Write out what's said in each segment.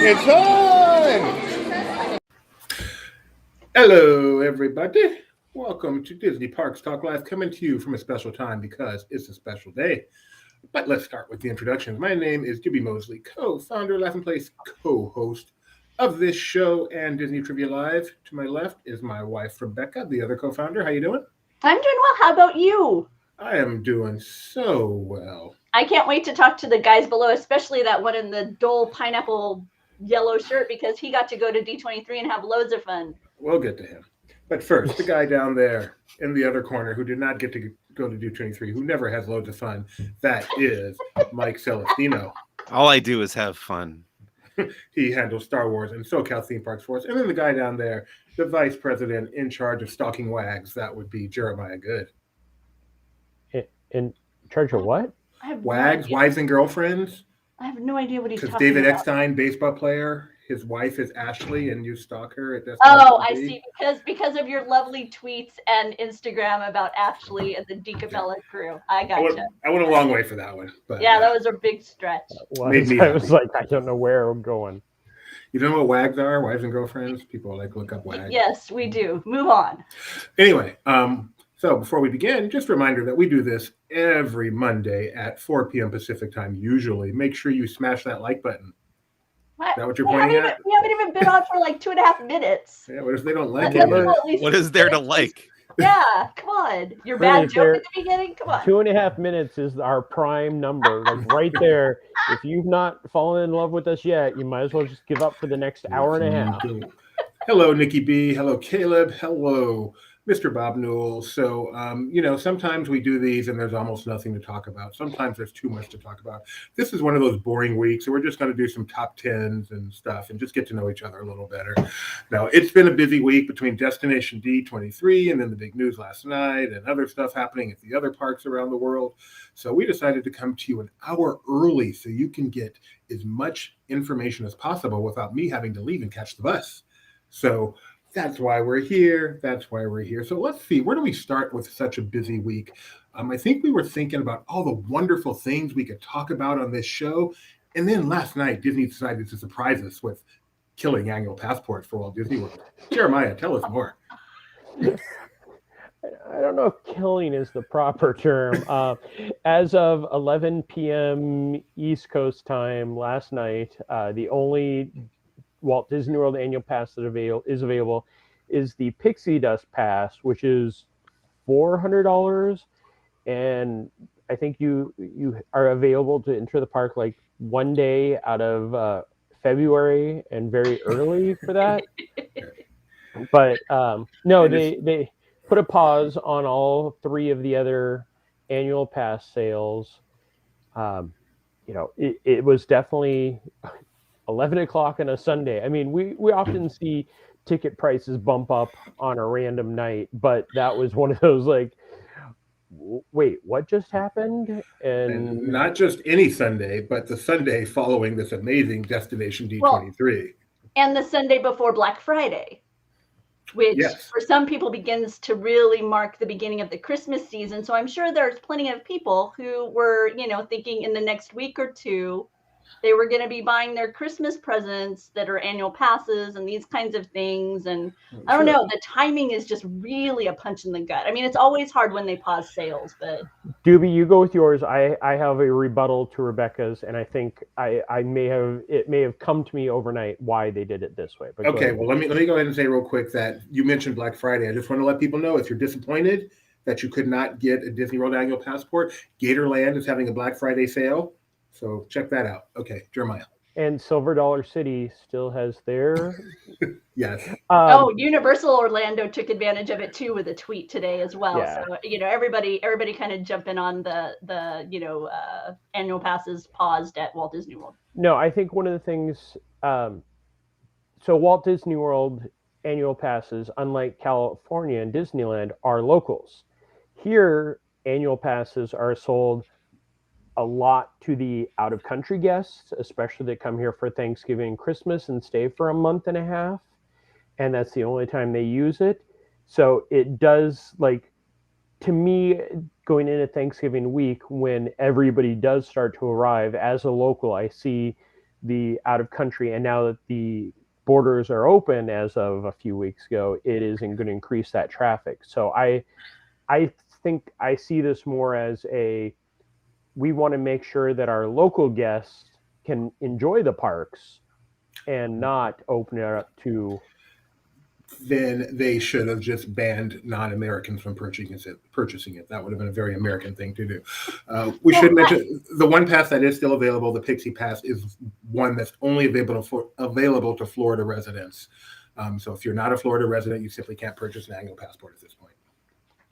It's on! Hello, everybody. Welcome to Disney Parks Talk Live, coming to you from a special time because it's a special day. But let's start with the introductions. My name is Jibby Mosley, co-founder, Laughing Place, co-host of this show and Disney Trivia Live. To my left is my wife, Rebecca, the other co-founder. How you doing? I'm doing well. How about you? I am doing so well. I can't wait to talk to the guys below, especially that one in the Dole pineapple yellow shirt, because he got to go to D23 and have loads of fun. We'll get to him. But first, the guy down there in the other corner who did not get to go to D23, who never has loads of fun, that is Mike Celestino. All I do is have fun. He handles Star Wars and SoCal theme parks for us. And then the guy down there, the vice president in charge of stalking wags, that would be Jeremiah Good. In charge of what? Wags, wives and girlfriends. I have no idea what he's talking David about. Eckstein, baseball player, his wife is Ashley, and you stalk her at Destination Oh, I D. see. Because of your lovely tweets and Instagram about Ashley and the Decapella crew. I gotcha. I went a long way for that one. But, yeah, that was a big stretch. I was like, I don't know where I'm going. You know what wags are? Wives and girlfriends? People like look up wags. Yes, we do. Move on. Anyway, so before we begin, just a reminder that we do this every Monday at 4 p.m. Pacific time, usually. Make sure you smash that like button. What? Is that what you're pointing at? We haven't even been on for like 2.5 minutes. Yeah, what if they don't like it? What is there to like? Yeah, come on. Your bad joke at the beginning? Come on. 2.5 minutes is our prime number. Like right there. If you've not fallen in love with us yet, you might as well just give up for the next hour and a half. Hello, Nikki B. Hello, Caleb. Hello, Mr. Bob Newell. So, sometimes we do these and there's almost nothing to talk about. Sometimes there's too much to talk about. This is one of those boring weeks, so we're just going to do some top 10s and stuff and just get to know each other a little better. Now, it's been a busy week between Destination D23 and then the big news last night and other stuff happening at the other parks around the world. So we decided to come to you an hour early so you can get as much information as possible without me having to leave and catch the bus. So that's why we're here. So let's see, where do we start with such a busy week? I think we were thinking about all the wonderful things we could talk about on this show. And then last night, Disney decided to surprise us with killing annual passports for Walt Disney World. Jeremiah, tell us more. I don't know if killing is the proper term. As of 11 p.m. East Coast time last night, the only Walt Disney World annual pass that is available is the Pixie Dust Pass, which is $400, and I think you are available to enter the park like one day out of February and very early for that. But no, they put a pause on all three of the other annual pass sales. It was definitely 11 o'clock on a Sunday. I mean, we often see ticket prices bump up on a random night, but that was one of those like, wait, what just happened? And not just any Sunday, but the Sunday following this amazing Destination D23. Well, and the Sunday before Black Friday, which for some people begins to really mark the beginning of the Christmas season. So I'm sure there's plenty of people who were, thinking in the next week or two, they were going to be buying their Christmas presents that are annual passes and these kinds of things. And I don't know, the timing is just really a punch in the gut. I mean, it's always hard when they pause sales, but. Doobie, you go with yours. I have a rebuttal to Rebecca's, and I think it may have come to me overnight why they did it this way. But okay, well, let me go ahead and say real quick that you mentioned Black Friday. I just want to let people know if you're disappointed that you could not get a Disney World annual passport, Gatorland is having a Black Friday sale. So check that out. Okay, Jeremiah. And Silver Dollar City still has their. Yes. Universal Orlando took advantage of it too with a tweet today as well. Yeah. So everybody kind of jumping on the annual passes paused at Walt Disney World. No, I think one of the things. So Walt Disney World annual passes, unlike California and Disneyland, are locals. Here, annual passes are sold a lot to the out-of-country guests, especially that come here for Thanksgiving and Christmas and stay for a month and a half, and that's the only time they use it. So it does, like, to me, going into Thanksgiving week, when everybody does start to arrive, as a local, I see the out of country, and now that the borders are open as of a few weeks ago, it is going to increase that traffic. So I think I see this more as we want to make sure that our local guests can enjoy the parks and not open it up to. Then they should have just banned non-Americans from purchasing it. That would have been a very American thing to do. We should mention the one pass that is still available, the Pixie Pass, is one that's only available to Florida residents. So if you're not a Florida resident, you simply can't purchase an annual passport at this point.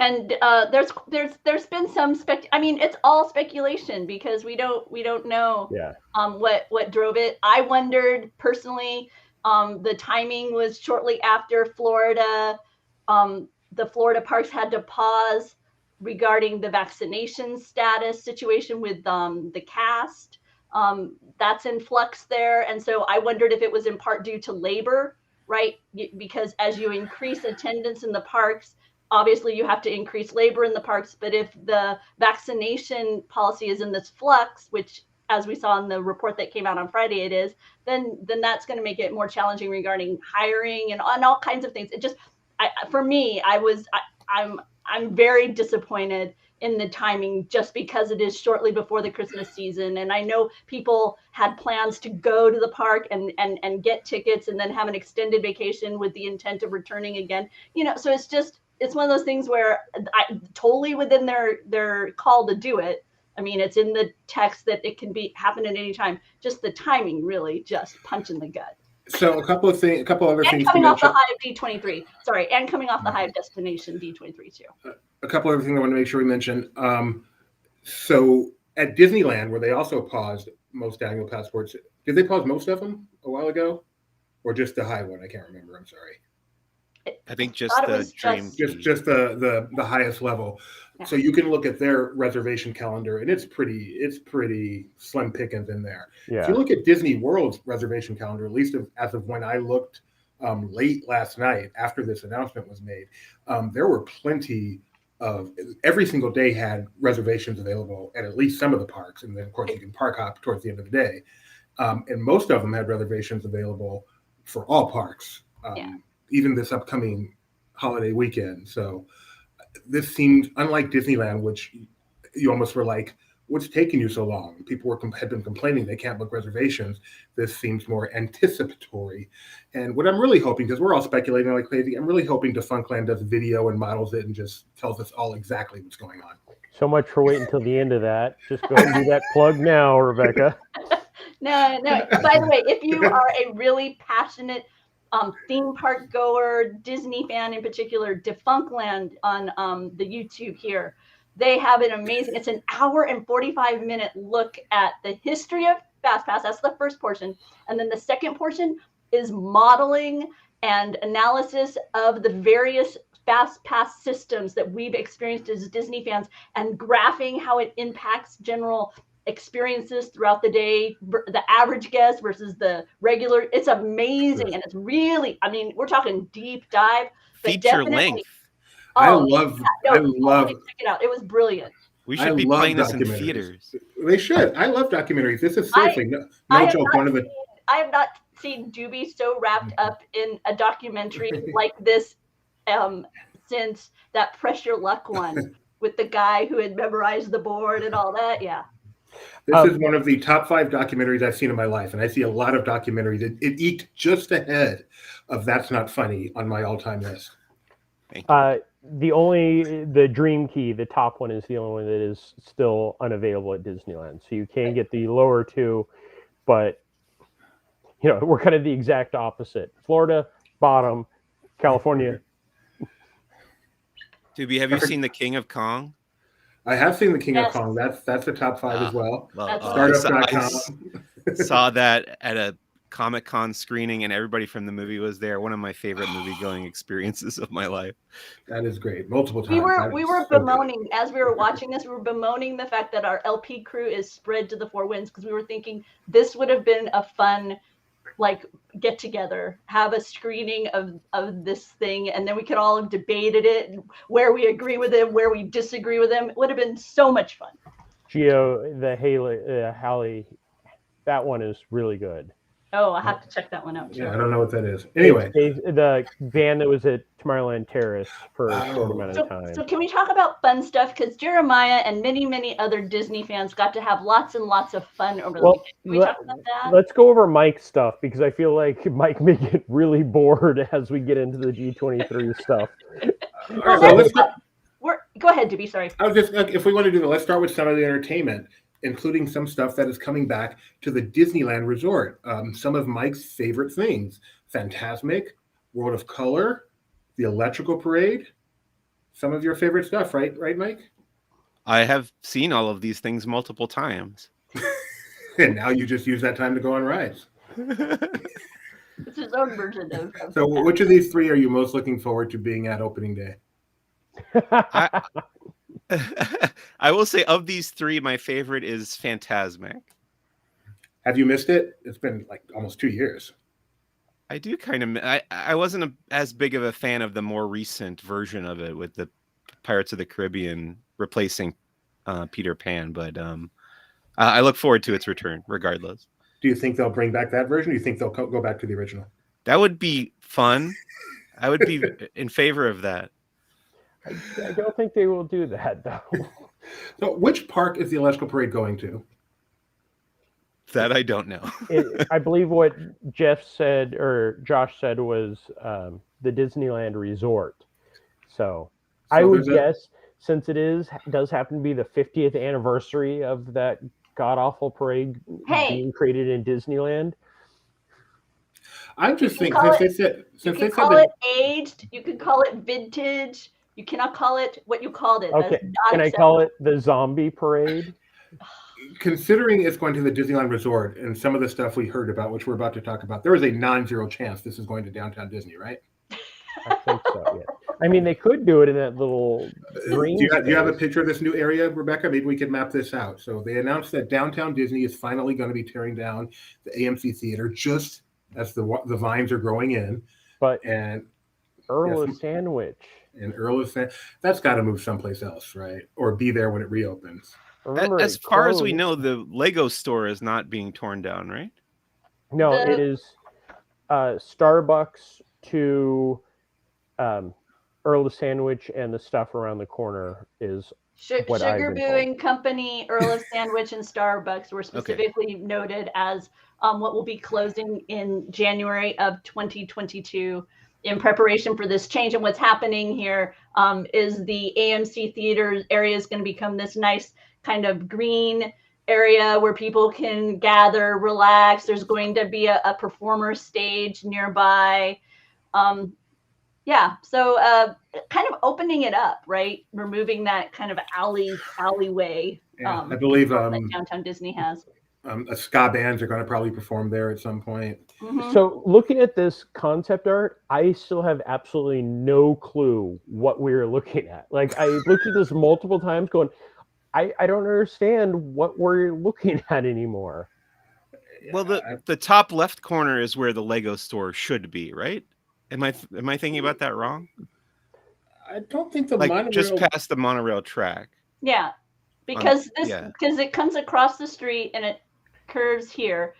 And there's been some I mean, it's all speculation because we don't know what drove it. I wondered personally. The timing was shortly after Florida. The Florida parks had to pause regarding the vaccination status situation with the cast. That's in flux there. And so I wondered if it was in part due to labor, right? Because as you increase attendance in the parks, obviously you have to increase labor in the parks. But if the vaccination policy is in this flux, which as we saw in the report that came out on Friday, it is, then that's going to make it more challenging regarding hiring and on all kinds of things. It just, for me, I'm very disappointed in the timing just because it is shortly before the Christmas season. And I know people had plans to go to the park and get tickets and then have an extended vacation with the intent of returning again. So it's one of those things where totally within their call to do it. I mean, it's in the text that it can happen at any time. Just the timing really just punch in the gut. So a couple other things. And coming off the high of D23. Sorry, and coming off the high of Destination D23 too. A couple other things I want to make sure we mention. So at Disneyland, where they also paused most annual passports, did they pause most of them a while ago? Or just the high one? I can't remember. I'm sorry. I think just the dream. Just the highest level. Yeah. So you can look at their reservation calendar, and it's pretty slim pickings in there. Yeah. If you look at Disney World's reservation calendar, at least as of when I looked late last night after this announcement was made, there were plenty of every single day had reservations available at least some of the parks, and then of course you can park hop towards the end of the day, and most of them had reservations available for all parks. Even this upcoming holiday weekend. So this seemed unlike Disneyland, which you almost were like, what's taking you so long? People had been complaining they can't book reservations. This seems more anticipatory. And what I'm really hoping, because we're all speculating like crazy, I'm really hoping Defunctland does video and models it and just tells us all exactly what's going on. So much for waiting until the end of that. Just go ahead and do that plug now, Rebecca. No. By the way, if you are a really passionate theme park goer, Disney fan in particular, Defunctland on the YouTube here, they have an amazing, it's an hour and 45-minute look at the history of FastPass. That's the first portion. And then the second portion is modeling and analysis of the various FastPass systems that we've experienced as Disney fans and graphing how it impacts general experiences throughout the day, the average guest versus the regular. It's amazing. And it's really, I mean, we're talking deep dive. Feature length. I love check it out. It was brilliant. We should be playing this in theaters. They should. I love documentaries. This is seriously no joke. I have not seen Doobie so wrapped up in a documentary like this since that Pressure Luck one with the guy who had memorized the board and all that. Yeah. This is one of the top 5 documentaries I've seen in my life, and I see a lot of documentaries. It eked just ahead of That's Not Funny on my all-time list. The Dream Key, the top one, is the only one that is still unavailable at Disneyland. So you can get the lower 2, but we're kind of the exact opposite. Florida, bottom, California. Doobie, have you seen The King of Kong? I have seen The King of Kong. That's the top 5 as well. Startup.com. I saw that at a Comic-Con screening, and everybody from the movie was there. One of my favorite movie-going experiences of my life. That is great. Multiple times. We were bemoaning, as we were watching this, we were bemoaning the fact that our LP crew is spread to the 4 winds, because we were thinking this would have been a fun get together, have a screening of this thing, and then we could all have debated it, where we agree with him, where we disagree with him. It would have been so much fun. Geo, the Haley that one is really good. Oh, I'll have to check that one out too. Yeah, I don't know what that is. Anyway, it's the van that was at Tomorrowland Terrace for a short amount of time. So can we talk about fun stuff? Because Jeremiah and many other Disney fans got to have lots and lots of fun over the weekend. Can we talk about that? Let's go over Mike's stuff, because I feel like Mike may get really bored as we get into the D23 stuff. All right, so go ahead, Dibby. Sorry. I was just, if we want to do that, let's start with some of the entertainment, including some stuff that is coming back to the Disneyland Resort. Some of Mike's favorite things: Fantasmic, World of Color, the Electrical Parade. Some of your favorite stuff, right, Mike? I have seen all of these things multiple times. And now you just use that time to go on rides. It's his own version of So which of these three are you most looking forward to being at opening day? I will say, of these three, my favorite is Fantasmic. Have you missed it? It's been like almost 2 years. I do kind of. I wasn't as big of a fan of the more recent version of it with the Pirates of the Caribbean replacing Peter Pan, but I look forward to its return regardless. Do you think they'll bring back that version? Or do you think they'll go back to the original? That would be fun. I would be in favor of that. I don't think they will do that, though. So which park is the Electrical Parade going to? That I don't know. I believe what Jeff said, or Josh said, was the Disneyland Resort. So I would guess, since it does happen to be the 50th anniversary of that god-awful parade being created in Disneyland. I'm just thinking, you could call it aged, you could call it vintage. You cannot call it what you called it. Okay, can I call it the Zombie Parade? Considering it's going to the Disneyland Resort and some of the stuff we heard about, which we're about to talk about, there is a non-zero chance this is going to Downtown Disney, right? I think so, yeah. I mean, they could do it in that little green. Do you have a picture of this new area, Rebecca? Maybe we could map this out. So they announced that Downtown Disney is finally going to be tearing down the AMC Theater just as the vines are growing in. And Earl of Sandwich. And Earl of Sandwich, that's got to move someplace else, right? Or be there when it reopens. Remember, as far as we know, the Lego store is not being torn down, right? No, it is Starbucks to Earl of Sandwich, and the stuff around the corner is what Sugar Boo & Company, Earl of Sandwich, and Starbucks were specifically noted as what will be closing in January of 2022 in preparation for this change. And what's happening here is the AMC theater area is going to become this nice kind of green area where people can gather, relax. There's going to be a performer stage nearby. So kind of opening it up, right? Removing that kind of alleyway. I believe that Downtown Disney has. Ska bands are going to probably perform there at some point. Mm-hmm. So looking at this concept art, I still have absolutely no clue what we're looking at. Like, I looked at this multiple times going, I don't understand what we're looking at anymore. Well, the top left corner is where the Lego store should be, right? Am I thinking about that wrong? I don't think the monorail, just past the monorail track. Yeah, because it comes across the street and it curves here,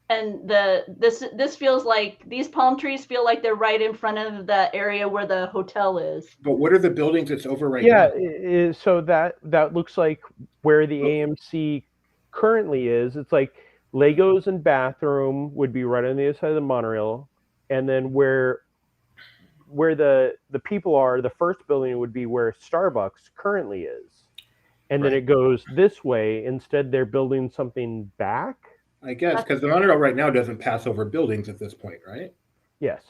and this feels like these palm trees feel like they're right in front of the area where the hotel is. But what are the buildings that's over right now? Yeah, so that looks like where the AMC currently is. It's like Legos and bathroom would be right on the other side of the monorail, and then where the people are, the first building would be where Starbucks currently is. And then it goes this way. Instead, they're building something back. I guess, because the monorail right now doesn't pass over buildings at this point, right? Yes.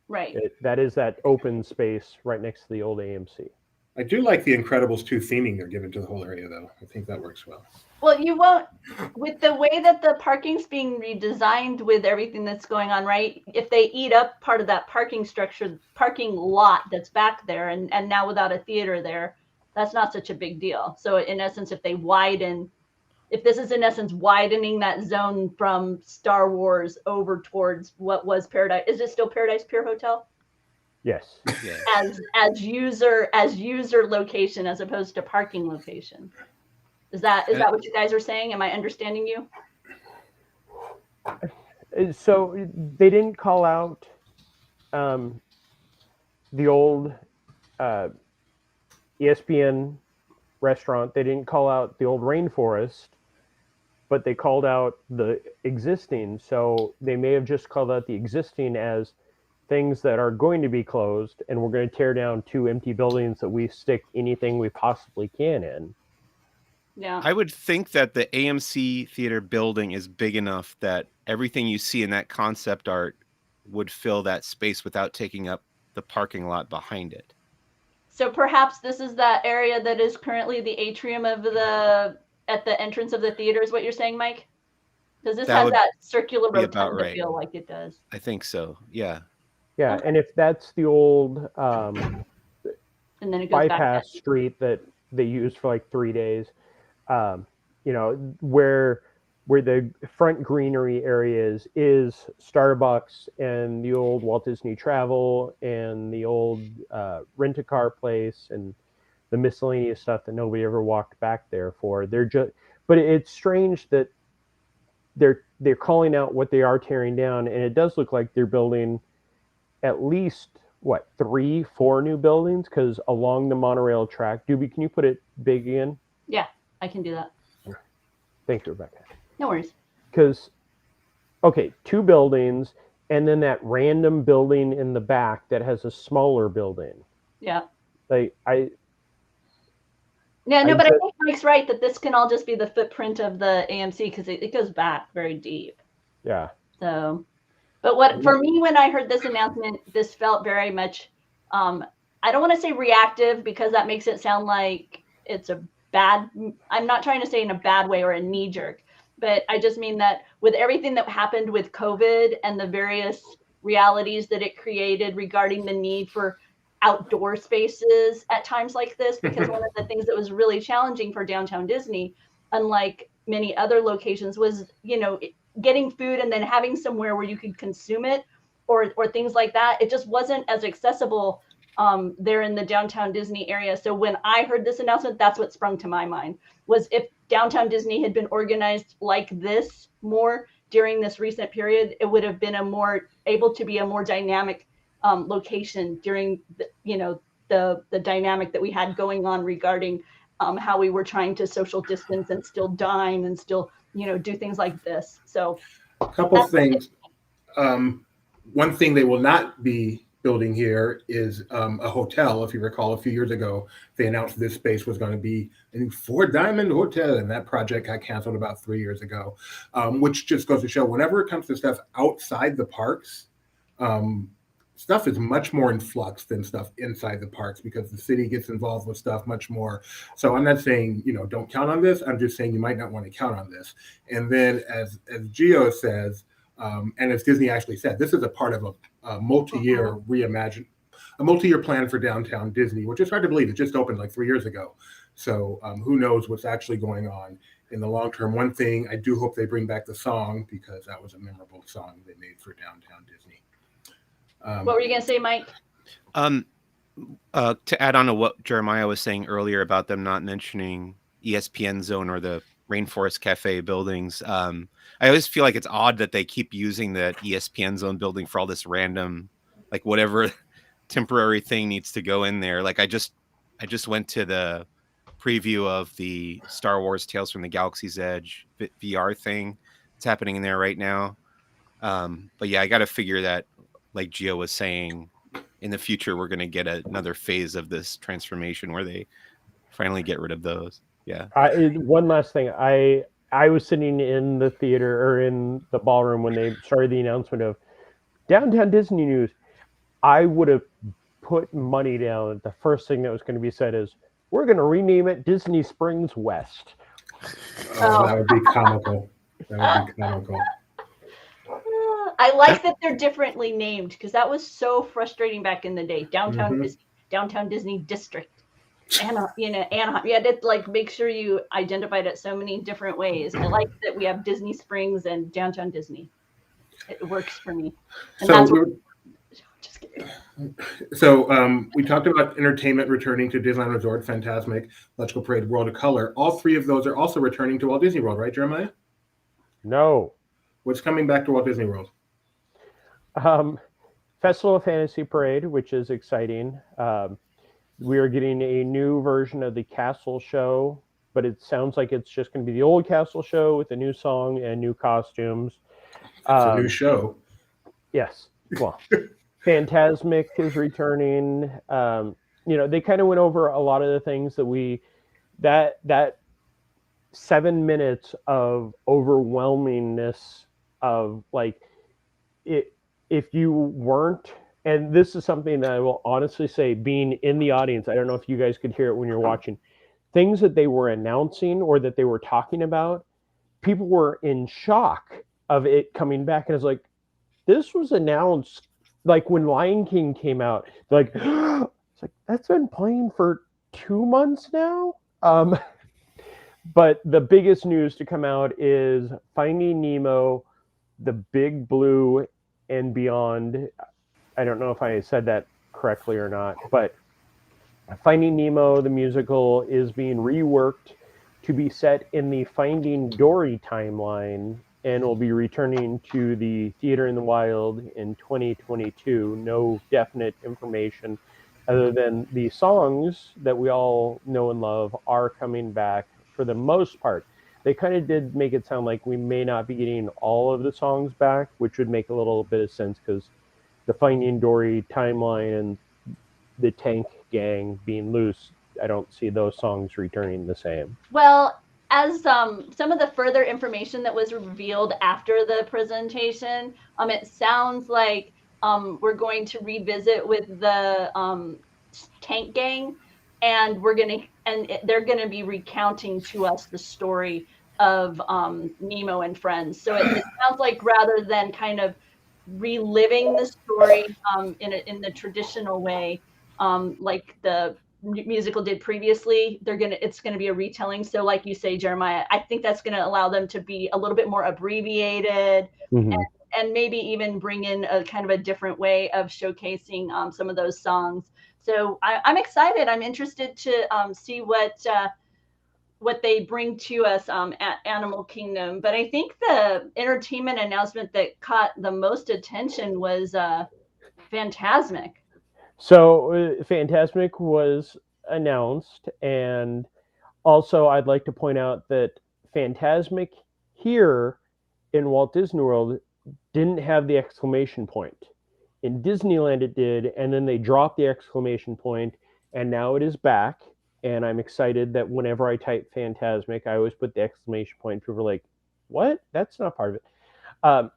Right. That is that open space right next to the old AMC. I do like the Incredibles 2 theming they're giving to the whole area, though. I think that works well. Well, you won't, with the way that the parking's being redesigned with everything that's going on, right? If they eat up part of that parking lot that's back there, and now without a theater there, that's not such a big deal. So in essence, if this is in essence widening that zone from Star Wars over towards what was Paradise, is it still Paradise Pier Hotel? Yes. As user location as opposed to parking location. Is that what you guys are saying? Am I understanding you? So they didn't call out the old ESPN restaurant. They didn't call out the old rainforest, but they called out the existing. So they may have just called out the existing as things that are going to be closed, and we're going to tear down 2 empty buildings that we stick anything we possibly can in. Yeah. I would think that the AMC theater building is big enough that everything you see in that concept art would fill that space without taking up the parking lot behind it. So perhaps this is that area that is currently the atrium of at the entrance of the theater, is what you're saying, Mike? Because this has that circular rotunda feel like it does. I think so. Yeah. Yeah, okay. And if that's the old and then it goes bypass street that they used for like 3 days, where the front greenery areas is Starbucks and the old Walt Disney Travel and the old rent-a-car place and the miscellaneous stuff that nobody ever walked back there for. But it's strange that they're calling out what they are tearing down, and it does look like they're building at least 3-4 new buildings, because along the monorail track. Doobie, can you put it big again? Yeah, I can do that. Thanks, Rebecca. No worries. Because 2 buildings, and then that random building in the back that has a smaller building. Yeah. But I think Mike's right that this can all just be the footprint of the AMC, because it goes back very deep. Yeah. So, but for me, when I heard this announcement, this felt very much, I don't want to say reactive, because that makes it sound like it's I'm not trying to say in a bad way or a knee jerk, but I just mean that with everything that happened with COVID and the various realities that it created regarding the need for outdoor spaces at times like this, because one of the things that was really challenging for Downtown Disney, unlike many other locations, was, getting food and then having somewhere where you could consume it or things like that. It just wasn't as accessible there in the Downtown Disney area. So when I heard this announcement, that's what sprung to my mind, was if Downtown Disney had been organized like this more during this recent period, it would have been able to be a more dynamic location during the dynamic that we had going on regarding how we were trying to social distance and still dine and still do things like this. So a couple of things. One thing they will not be building here is a hotel. If you recall, a few years ago, they announced this space was going to be a new 4-diamond hotel, and that project got canceled about 3 years ago, which just goes to show whenever it comes to stuff outside the parks, stuff is much more in flux than stuff inside the parks, because the city gets involved with stuff much more. So I'm not saying, don't count on this. I'm just saying you might not want to count on this. And then as Gio says, and as Disney actually said, this is a part of a multi-year a multi-year plan for Downtown Disney, which is hard to believe. It just opened like 3 years ago. So who knows what's actually going on in the long term. One thing, I do hope they bring back the song, because that was a memorable song they made for Downtown Disney. What were you going to say, Mike? To add on to what Jeremiah was saying earlier about them not mentioning ESPN Zone or the Rainforest Cafe buildings, I always feel like it's odd that they keep using the ESPN Zone building for all this random, like whatever temporary thing needs to go in there. Like I just went to the preview of the Star Wars Tales from the Galaxy's Edge VR thing. It's happening in there right now. But yeah, I got to figure that, like Gio was saying, in the future, we're going to get another phase of this transformation where they finally get rid of those. Yeah. One last thing. I was sitting in the theater or in the ballroom when they started the announcement of Downtown Disney News. I would have put money down that the first thing that was going to be said is, we're going to rename it Disney Springs West. Oh, that would be comical. That would be comical. I like that they're differently named, because that was so frustrating back in the day. Downtown Disney District, Anaheim. You had to make sure you identified it so many different ways. I like that we have Disney Springs and Downtown Disney. It works for me. And just kidding. So we talked about entertainment returning to Disneyland Resort, Fantasmic, Electrical Parade, World of Color. All 3 of those are also returning to Walt Disney World, right, Jeremiah? No. What's coming back to Walt Disney World? Festival of Fantasy Parade, which is exciting. We are getting a new version of the Castle Show, but it sounds like it's just going to be the old Castle Show with a new song and new costumes. It's a new show. Yes. Well, Fantasmic is returning. They kind of went over a lot of the things that that 7 minutes of overwhelmingness of like it. If you weren't, and this is something that I will honestly say, being in the audience, I don't know if you guys could hear it when you're watching, things that they were announcing or that they were talking about, people were in shock of it coming back. And it's like, this was announced like when Lion King came out, like, it's like, that's been playing for 2 months now. But the biggest news to come out is Finding Nemo, The Big Blue and Beyond. I don't know if I said that correctly or not, but Finding Nemo, the musical, is being reworked to be set in the Finding Dory timeline and will be returning to the Theater in the Wild in 2022. No definite information other than the songs that we all know and love are coming back for the most part. They kind of did make it sound like we may not be getting all of the songs back, which would make a little bit of sense because the Finding Dory timeline and the Tank Gang being loose, I don't see those songs returning the same. Well, as some of the further information that was revealed after the presentation, it sounds like we're going to revisit with the Tank Gang, and they're gonna be recounting to us the story of Nemo and friends. So it sounds like rather than kind of reliving the story in the traditional way, like the musical did previously, it's gonna be a retelling. So like you say, Jeremiah, I think that's gonna allow them to be a little bit more abbreviated, and maybe even bring in a kind of a different way of showcasing some of those songs. So I'm excited. I'm interested to see what they bring to us at Animal Kingdom. But I think the entertainment announcement that caught the most attention was Fantasmic. So Fantasmic was announced, and also I'd like to point out that Fantasmic here in Walt Disney World didn't have the exclamation point. In Disneyland it did, and then they dropped the exclamation point, and now it is back. And I'm excited that whenever I type Fantasmic, I always put the exclamation point. People are like, what? That's not part of it.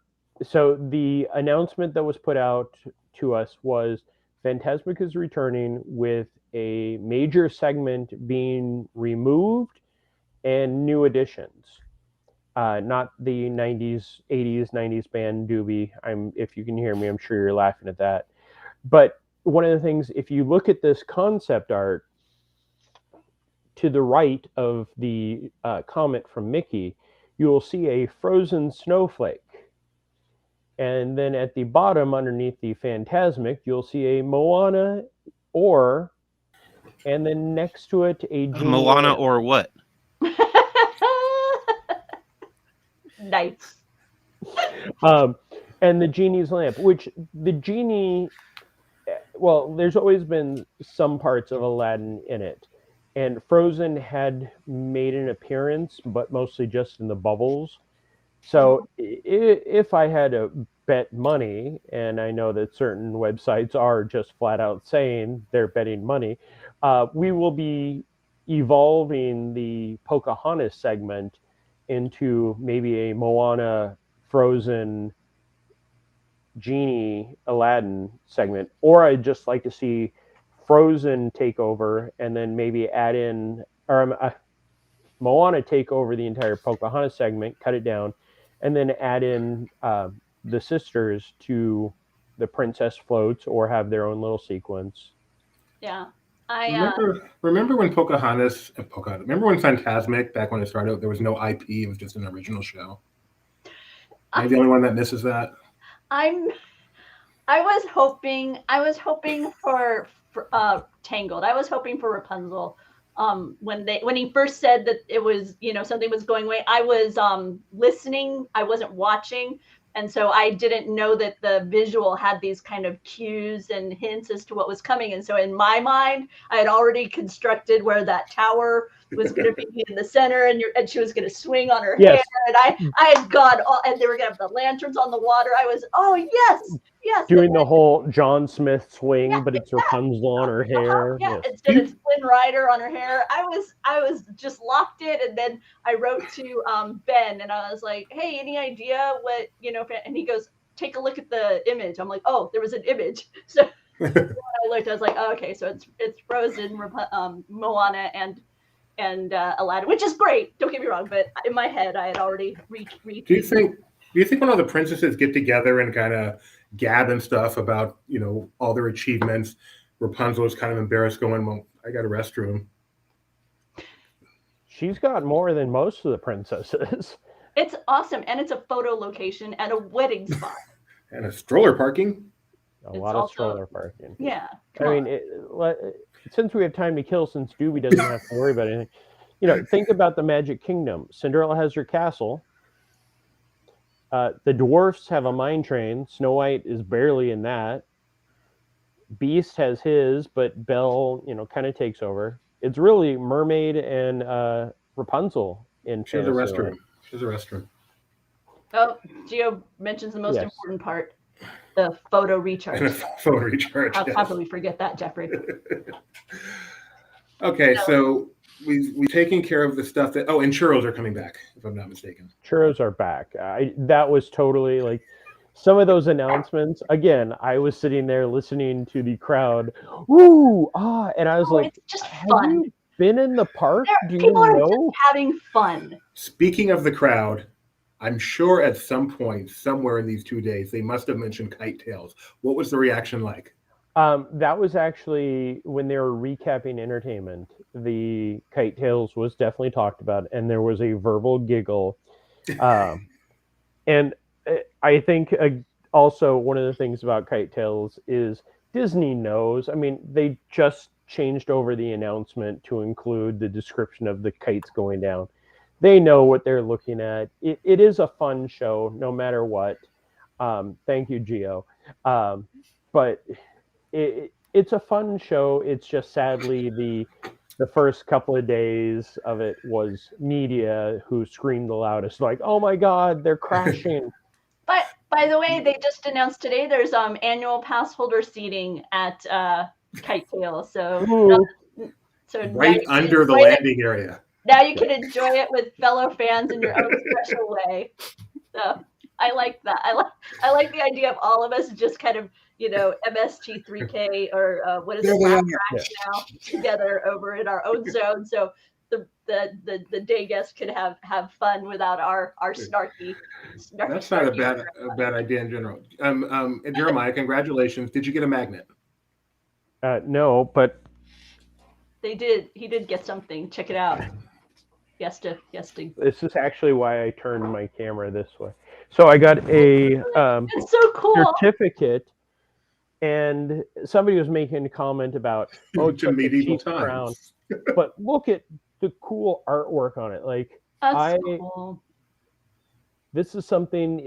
So the announcement that was put out to us was Fantasmic is returning with a major segment being removed and new additions. Not the 80s, 90s band Doobie. If you can hear me, I'm sure you're laughing at that. But one of the things, if you look at this concept art, to the right of the comment from Mickey, you will see a frozen snowflake. And then at the bottom, underneath the Fantasmic, you'll see a Moana and then next to it, a Genie Moana lamp. or what? Nice. And the Genie's lamp, which the Genie, well, there's always been some parts of Aladdin in it. And Frozen had made an appearance, but mostly just in the bubbles. So if I had to bet money, and I know that certain websites are just flat out saying they're betting money, we will be evolving the Pocahontas segment into maybe a Moana, Frozen, Genie, Aladdin segment. Or I'd just like to see Frozen take over, and then maybe add in, or Moana take over the entire Pocahontas segment, cut it down, and then add in the sisters to the princess floats or have their own little sequence. Yeah. Remember when remember when Fantasmic, back when it started, there was no IP, it was just an original show? Am I the only one that misses that? I was hoping for Tangled. I was hoping for Rapunzel, when he first said that it was, something was going away, I was listening. I wasn't watching. And so I didn't know that the visual had these kind of cues and hints as to what was coming. And so in my mind, I had already constructed where that tower was going to be in the center, and she was going to swing on her hair. And I had gone, and they were going to have the lanterns on the water. I was, yes. Doing the whole John Smith swing, but it's Rapunzel on her hair. Instead of Flynn Rider on her hair. I was just locked in, and then I wrote to Ben, and I was like, hey, any idea what, and he goes, take a look at the image. I'm like, oh, there was an image. So when I looked, I was like, oh, okay, so it's Frozen, Moana, and Aladdin, which is great. Don't get me wrong, but in my head, I had already reached. Do you think when all the princesses get together and kind of gab and stuff about, all their achievements, Rapunzel is kind of embarrassed going, well, I got a restroom. She's got more than most of the princesses. It's awesome. And it's a photo location and a wedding spot. And a stroller parking. A lot of stroller parking. Yeah. I mean, since we have time to kill, since Doobie doesn't have to worry about anything, think about the Magic Kingdom. Cinderella has her castle. The dwarfs have a mine train. Snow White is barely in that. Beast has his, but Belle, kind of takes over. It's really Mermaid and Rapunzel in Fantasyland. She's a restroom. Oh, Gio mentions the most important part: the photo recharge. Photo recharge. How can we forget that, Jeffrey? Okay, so we've taken care of the stuff that. Oh, and churros are coming back, if I'm not mistaken. Churros are back. That was totally like some of those announcements. Again, I was sitting there listening to the crowd, woo, and I was like, it's just fun. Have you been in the park? People are just having fun. Speaking of the crowd, I'm sure at some point, somewhere in these 2 days, they must have mentioned Kite Tails. What was the reaction like? That was actually when they were recapping entertainment. The Kite Tails was definitely talked about, and there was a verbal giggle. And I think also one of the things about Kite Tails is Disney knows. I mean, they just changed over the announcement to include the description of the kites going down. They know what they're looking at. It is a fun show, no matter what. Thank you, Gio. But it's a fun show. It's just sadly the first couple of days of it was media who screamed the loudest, like, "Oh my God, they're crashing!" But by the way, they just announced today there's annual pass holder seating at Kite Tail. So right under the landing area. Now you can enjoy it with fellow fans in your own special way. So I like that. I like the idea of all of us just kind of, MST3K or what is it, now together over in our own zone. So the day guests could have fun without our snarky. That's not a bad idea in general. Jeremiah, congratulations. Did you get a magnet? No, but he did get something. Check it out. Yes to. This is actually why I turned my camera this way. So I got a it's so cool certificate, and somebody was making a comment about to medieval times. Crown, but look at the cool artwork on it. Like cool. This is something.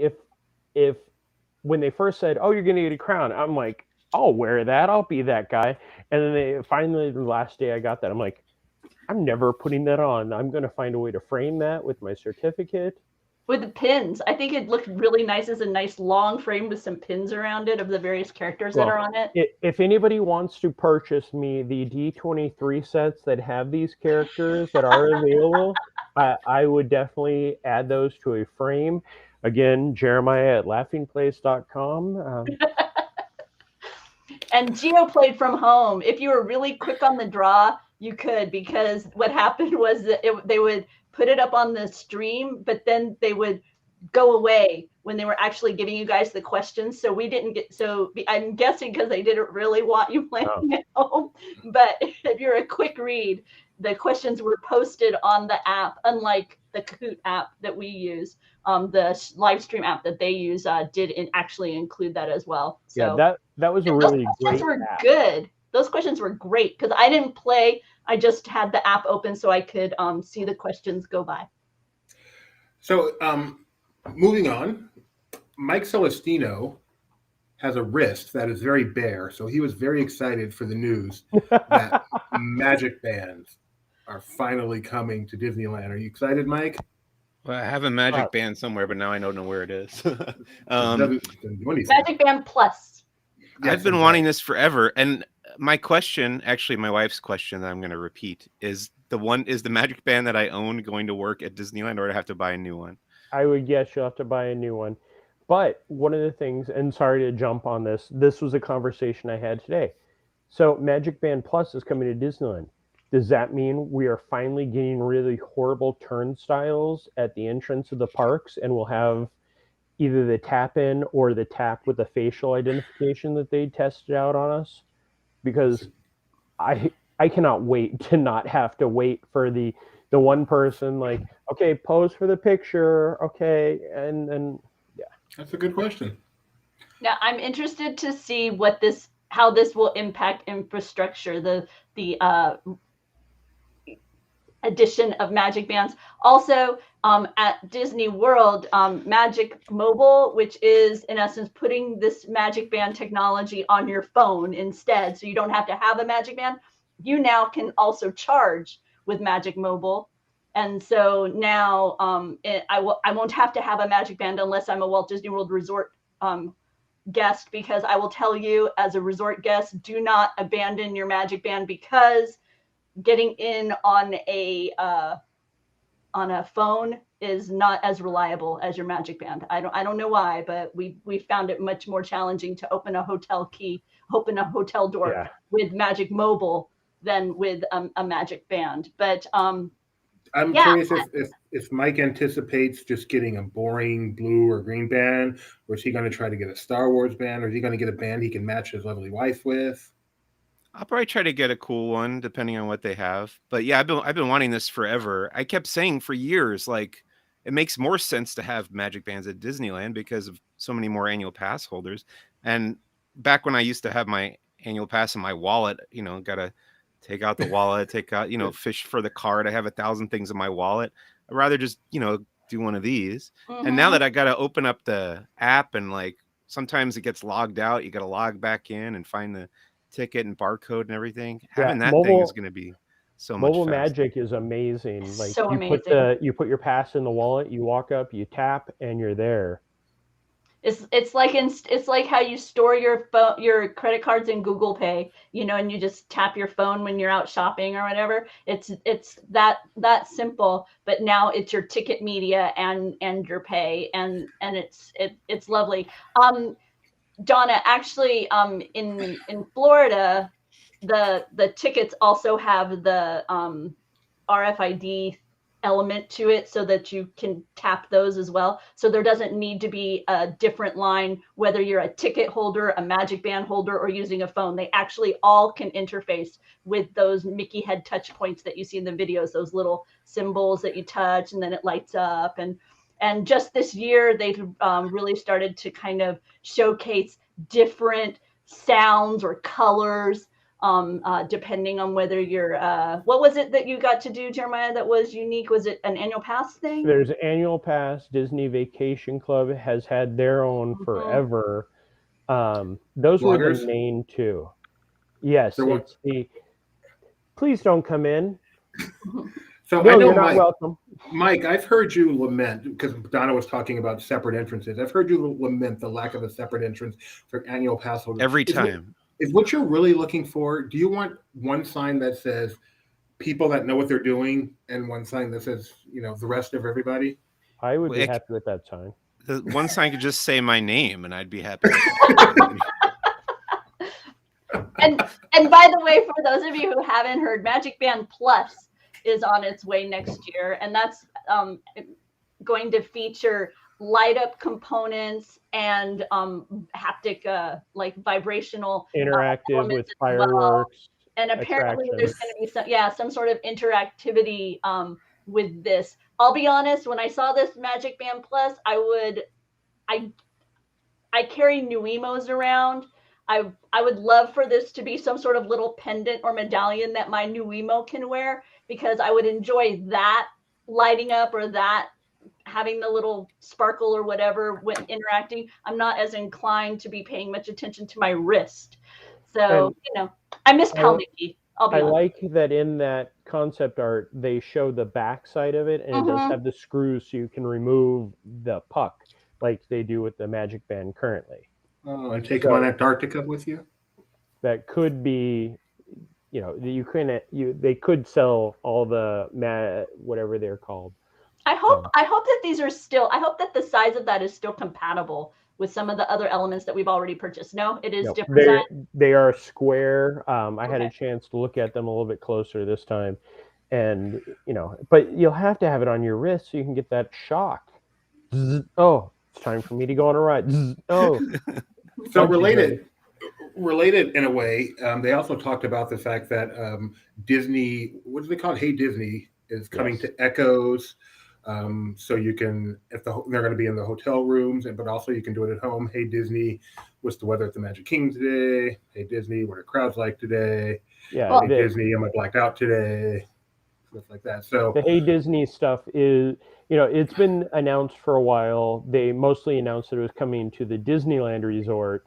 If when they first said, "Oh, you're going to get a crown," I'm like, I'll wear that. I'll be that guy. And then finally, the last day I got that, I'm like, I'm never putting that on. I'm going to find a way to frame that with my certificate. With the pins. I think it looked really nice as a nice long frame with some pins around it of the various characters that are on it. If anybody wants to purchase me the D23 sets that have these characters that are available, I would definitely add those to a frame. Again, Jeremiah at laughingplace.com. And Gio played from home. If you were really quick on the draw, you could, because what happened was that they would put it up on the stream, but then they would go away when they were actually giving you guys the questions. So we didn't get, so I'm guessing because they didn't really want you playing at home. But if you're a quick read, the questions were posted on the app, unlike the Kahoot app that we use. The live stream app that they use did actually include that as well. So yeah, that was a really great were app. Good. those questions were great because I didn't play. I just had the app open so I could see the questions go by. So moving on, Mike Celestino has a wrist that is very bare, so he was very excited for the news that MagicBands are finally coming to Disneyland. Are you excited, Mike? Well, I have a MagicBand somewhere, but now I don't know where it is. MagicBand Plus. Yes, I've been wanting this forever, and my question, actually, my wife's question that I'm going to repeat is the MagicBand that I own going to work at Disneyland, or do I have to buy a new one? I would guess you'll have to buy a new one. But one of the things, and sorry to jump on this was a conversation I had today. So MagicBand Plus is coming to Disneyland. Does that mean we are finally getting really horrible turnstiles at the entrance of the parks, and we'll have either the tap in or the tap with the facial identification that they tested out on us? Because I cannot wait to not have to wait for the one person like, okay, pose for the picture, okay, and yeah. That's a good question. Now I'm interested to see how this will impact infrastructure, the addition of MagicBands. Also, at Disney World, Magic Mobile, which is in essence putting this MagicBand technology on your phone instead, so you don't have to have a MagicBand. You now can also charge with Magic Mobile, and so now I won't have to have a MagicBand unless I'm a Walt Disney World Resort guest, because I will tell you, as a resort guest, do not abandon your MagicBand, because getting in on a phone is not as reliable as your MagicBand. I don't know why, but we found it much more challenging to open a hotel door with Magic Mobile than with a MagicBand. But I'm curious if Mike anticipates just getting a boring blue or green band, or is he going to try to get a Star Wars band, or is he going to get a band he can match his lovely wife with? I'll probably try to get a cool one depending on what they have. But yeah, I've been wanting this forever. I kept saying for years, like, it makes more sense to have MagicBands at Disneyland because of so many more annual pass holders. And back when I used to have my annual pass in my wallet, gotta take out the wallet, take out, fish for the card. I have 1,000 things in my wallet. I'd rather just, do one of these. Mm-hmm. And now that I gotta open up the app and like sometimes it gets logged out, you gotta log back in and find the ticket and barcode and everything. Having that thing is going to be so much mobile faster. Magic is amazing. Like so you put your pass in the wallet, you walk up, you tap, and you're there. It's like how you store your credit cards in Google Pay, and you just tap your phone when you're out shopping or whatever. It's that simple, but now it's your ticket media and your pay, and it's lovely. Donna, actually, in Florida, the tickets also have the RFID element to it, so that you can tap those as well. So there doesn't need to be a different line, whether you're a ticket holder, a MagicBand holder, or using a phone. They actually all can interface with those Mickey head touch points that you see in the videos, those little symbols that you touch and then it lights up. And just this year, they've really started to kind of showcase different sounds or colors, depending on whether you're, what was it that you got to do, Jeremiah, that was unique? Was it an annual pass thing? There's annual pass. Disney Vacation Club has had their own forever. Those were the main two. Yes, it's the, please don't come in. So no, I know you're not welcome. Mike, I've heard you lament, because Donna was talking about separate entrances. I've heard you lament the lack of a separate entrance for annual pass holders. Every time. Is what you're really looking for, do you want one sign that says people that know what they're doing and one sign that says, the rest of everybody? I would be happy with that sign. The one sign could just say my name and I'd be happy. And by the way, for those of you who haven't heard, MagicBand Plus is on its way next year, and that's going to feature light up components and haptic, like vibrational interactive with fireworks. Well. And apparently there's going to be some sort of interactivity with this. I'll be honest, when I saw this MagicBand Plus, I carry Nuimos around. I would love for this to be some sort of little pendant or medallion that my new Wemo can wear, because I would enjoy that lighting up, or that having the little sparkle or whatever when interacting. I'm not as inclined to be paying much attention to my wrist. So, And I miss Pal Mickey. I'll be I honest. like that in that concept art, they show the back side of it, and it does have the screws so you can remove the puck like they do with the MagicBand currently. Oh, and take them on Antarctica with you? That could be, they could sell all the whatever they're called. I hope that these are still, I hope that the size of that is still compatible with some of the other elements that we've already purchased. No, it is different. They are square. I had a chance to look at them a little bit closer this time, and but you'll have to have it on your wrist so you can get that shock. Oh, it's time for me to go on a ride. Oh, so related in a way. They also talked about the fact that Disney, what do they call it? Hey Disney is coming to Echoes. So you can, if they're going to be in the hotel rooms, but also you can do it at home. Hey Disney, what's the weather at the Magic Kingdom today? Hey Disney, what are crowds like today? Yeah. Hey Disney, am I blacked out today? Stuff like that. So the Hey Disney stuff is, it's been announced for a while. They mostly announced that it was coming to the Disneyland resort,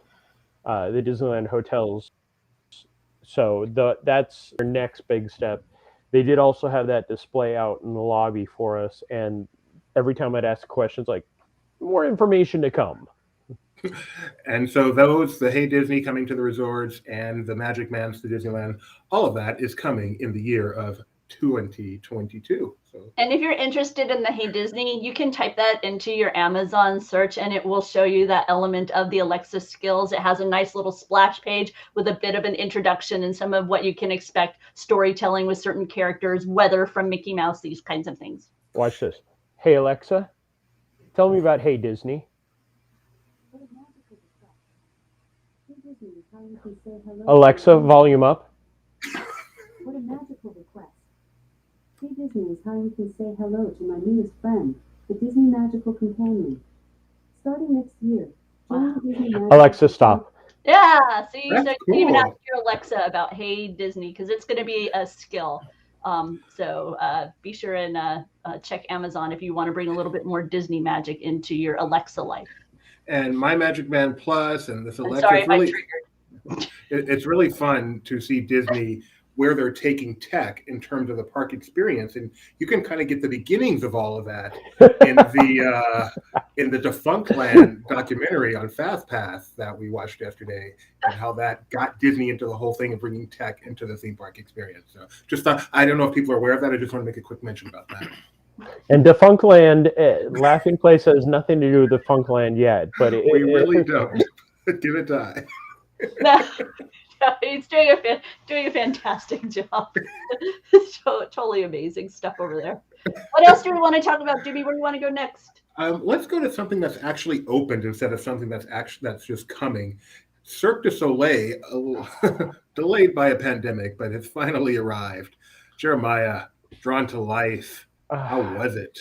the Disneyland hotels. So that's their next big step. They did also have that display out in the lobby for us, and every time I'd ask questions, like, more information to come. And so the Hey Disney coming to the resorts and the MagicBands to Disneyland, all of that is coming in the year of 2022. And if you're interested in the Hey Disney, you can type that into your Amazon search and it will show you that element of the Alexa skills. It has a nice little splash page with a bit of an introduction and some of what you can expect, storytelling with certain characters, weather from Mickey Mouse, these kinds of things. Watch this. Hey Alexa, tell me about Hey Disney. Alexa, volume up. What a magical request. Hey Disney is how you can say hello to my newest friend, the Disney Magical Companion. Starting next year, join the Disney Magical Alexa, stop. Yeah, so you That's can even cool. ask your Alexa about Hey Disney, because it's going to be a skill. So be sure and check Amazon if you want to bring a little bit more Disney magic into your Alexa life. And my MagicBand Plus and this Alexa, sorry if I triggered. It's really fun to see Disney where they're taking tech in terms of the park experience, and you can kind of get the beginnings of all of that in the Defunctland documentary on FastPass that we watched yesterday, and how that got Disney into the whole thing of bringing tech into the theme park experience. So just I don't know if people are aware of that. I just want to make a quick mention about that. And Defunctland, Laughing Place has nothing to do with Defunctland yet, but we really don't. Give it time. No, he's doing a fantastic job. Totally amazing stuff over there. What else do we want to talk about, Jimmy? Where do you want to go next? Let's go to something that's actually opened instead of something that's just coming. Cirque du Soleil, delayed by a pandemic, but it's finally arrived. Jeremiah, drawn to life. How was it?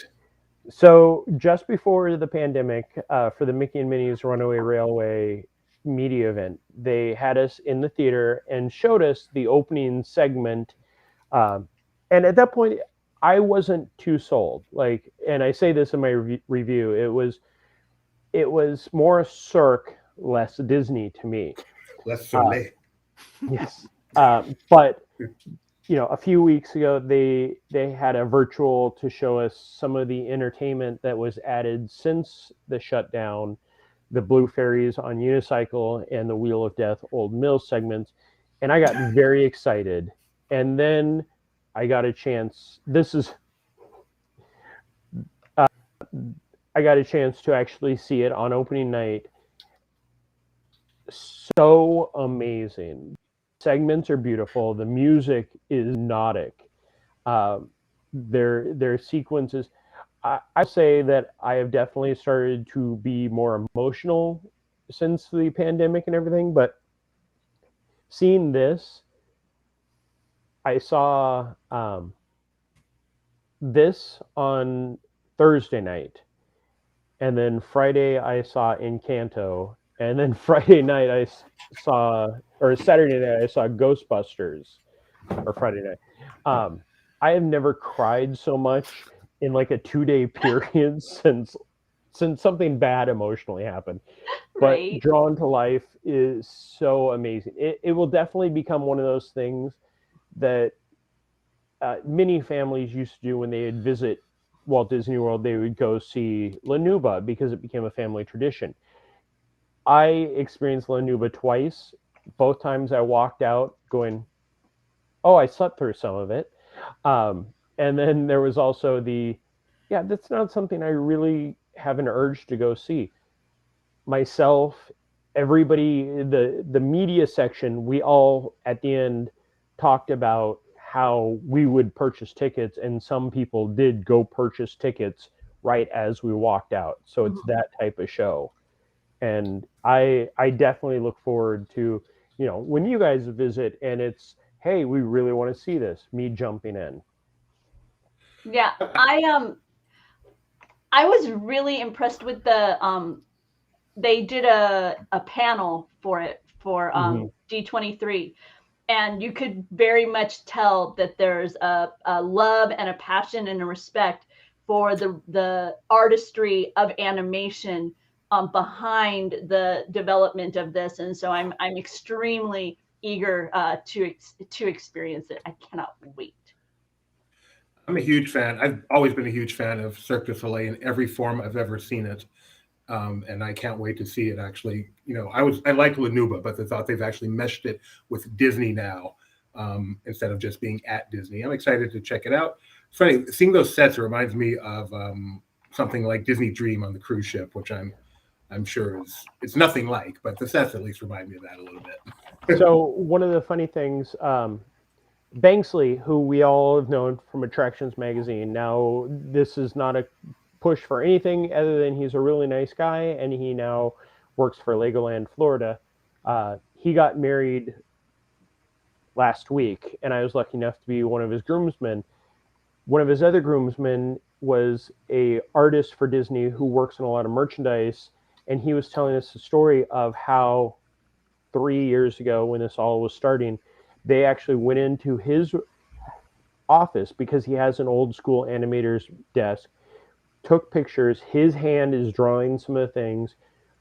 So just before the pandemic, for the Mickey and Minnie's Runaway Railway media event, they had us in the theater and showed us the opening segment. And at that point, I wasn't too sold. And I say this in my review, it was more Cirque, less Disney to me. Less Soleil. Yes. But a few weeks ago, they had a virtual to show us some of the entertainment that was added since the shutdown, the Blue Fairies on Unicycle and the Wheel of Death Old Mill segments. And I got very excited. And then I got a chance. I got a chance to actually see it on opening night. So amazing. Segments are beautiful. The music is hypnotic. Their sequences. I say that I have definitely started to be more emotional since the pandemic and everything, but seeing this, I saw this on Thursday night, and then Friday I saw Encanto, And then Friday night or Saturday night I saw Ghostbusters, or Friday night. I have never cried so much in like a 2-day period since something bad emotionally happened. But Right. Drawn to Life is so amazing. It will definitely become one of those things that many families used to do when they would visit Walt Disney World. They would go see La Nuba because it became a family tradition. I experienced La Nuba twice. Both times I walked out going, oh, I slept through some of it. And then there was also that's not something I really have an urge to go see. Myself, everybody, the media section, we all at the end talked about how we would purchase tickets, and some people did go purchase tickets right as we walked out. So it's that type of show. And I definitely look forward to, when you guys visit and it's, hey, we really want to see this, me jumping in. Yeah, I was really impressed with they did a panel for it for D23, and you could very much tell that there's a love and a passion and a respect for the artistry of animation behind the development of this. And so I'm extremely eager to experience it. I cannot wait. I'm a huge fan. I've always been a huge fan of Cirque du Soleil in every form I've ever seen it. And I can't wait to see it actually. I like La Nuba, but the thought they've actually meshed it with Disney now instead of just being at Disney. I'm excited to check it out. It's funny, seeing those sets reminds me of something like Disney Dream on the cruise ship, which I'm sure it's nothing like, but the sets at least remind me of that a little bit. So one of the funny things, Banksley, who we all have known from Attractions Magazine, now this is not a push for anything other than he's a really nice guy, and he now works for Legoland Florida. He got married last week, and I was lucky enough to be one of his groomsmen. One of his other groomsmen was a artist for Disney who works on a lot of merchandise, and he was telling us the story of how 3 years ago, when this all was starting, they actually went into his office because he has an old school animator's desk, took pictures. His hand is drawing some of the things.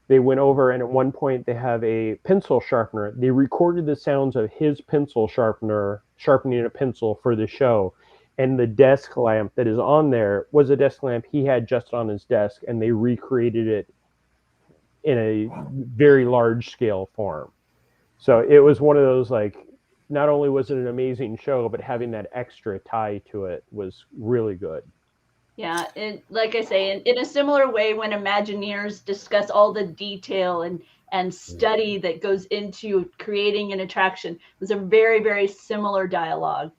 They went over, and at one point they have a pencil sharpener. They recorded the sounds of his pencil sharpener sharpening a pencil for the show. And the desk lamp that is on there was a desk lamp he had just on his desk, and they recreated it in a very large scale form. So it was one of those, like, not only was it an amazing show, but having that extra tie to it was really good. Yeah, like I say, in a similar way, when Imagineers discuss all the detail and study that goes into creating an attraction, it was a very, very similar dialogue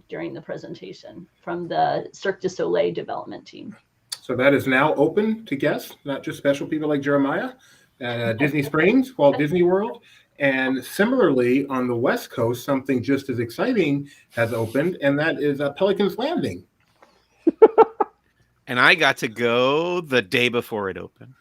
during the presentation from the Cirque du Soleil development team. So that is now open to guests, not just special people like Jeremiah at Disney Springs, Walt Disney World. And similarly, on the West Coast, something just as exciting has opened, and that is Pelican's Landing. And I got to go the day before it opened.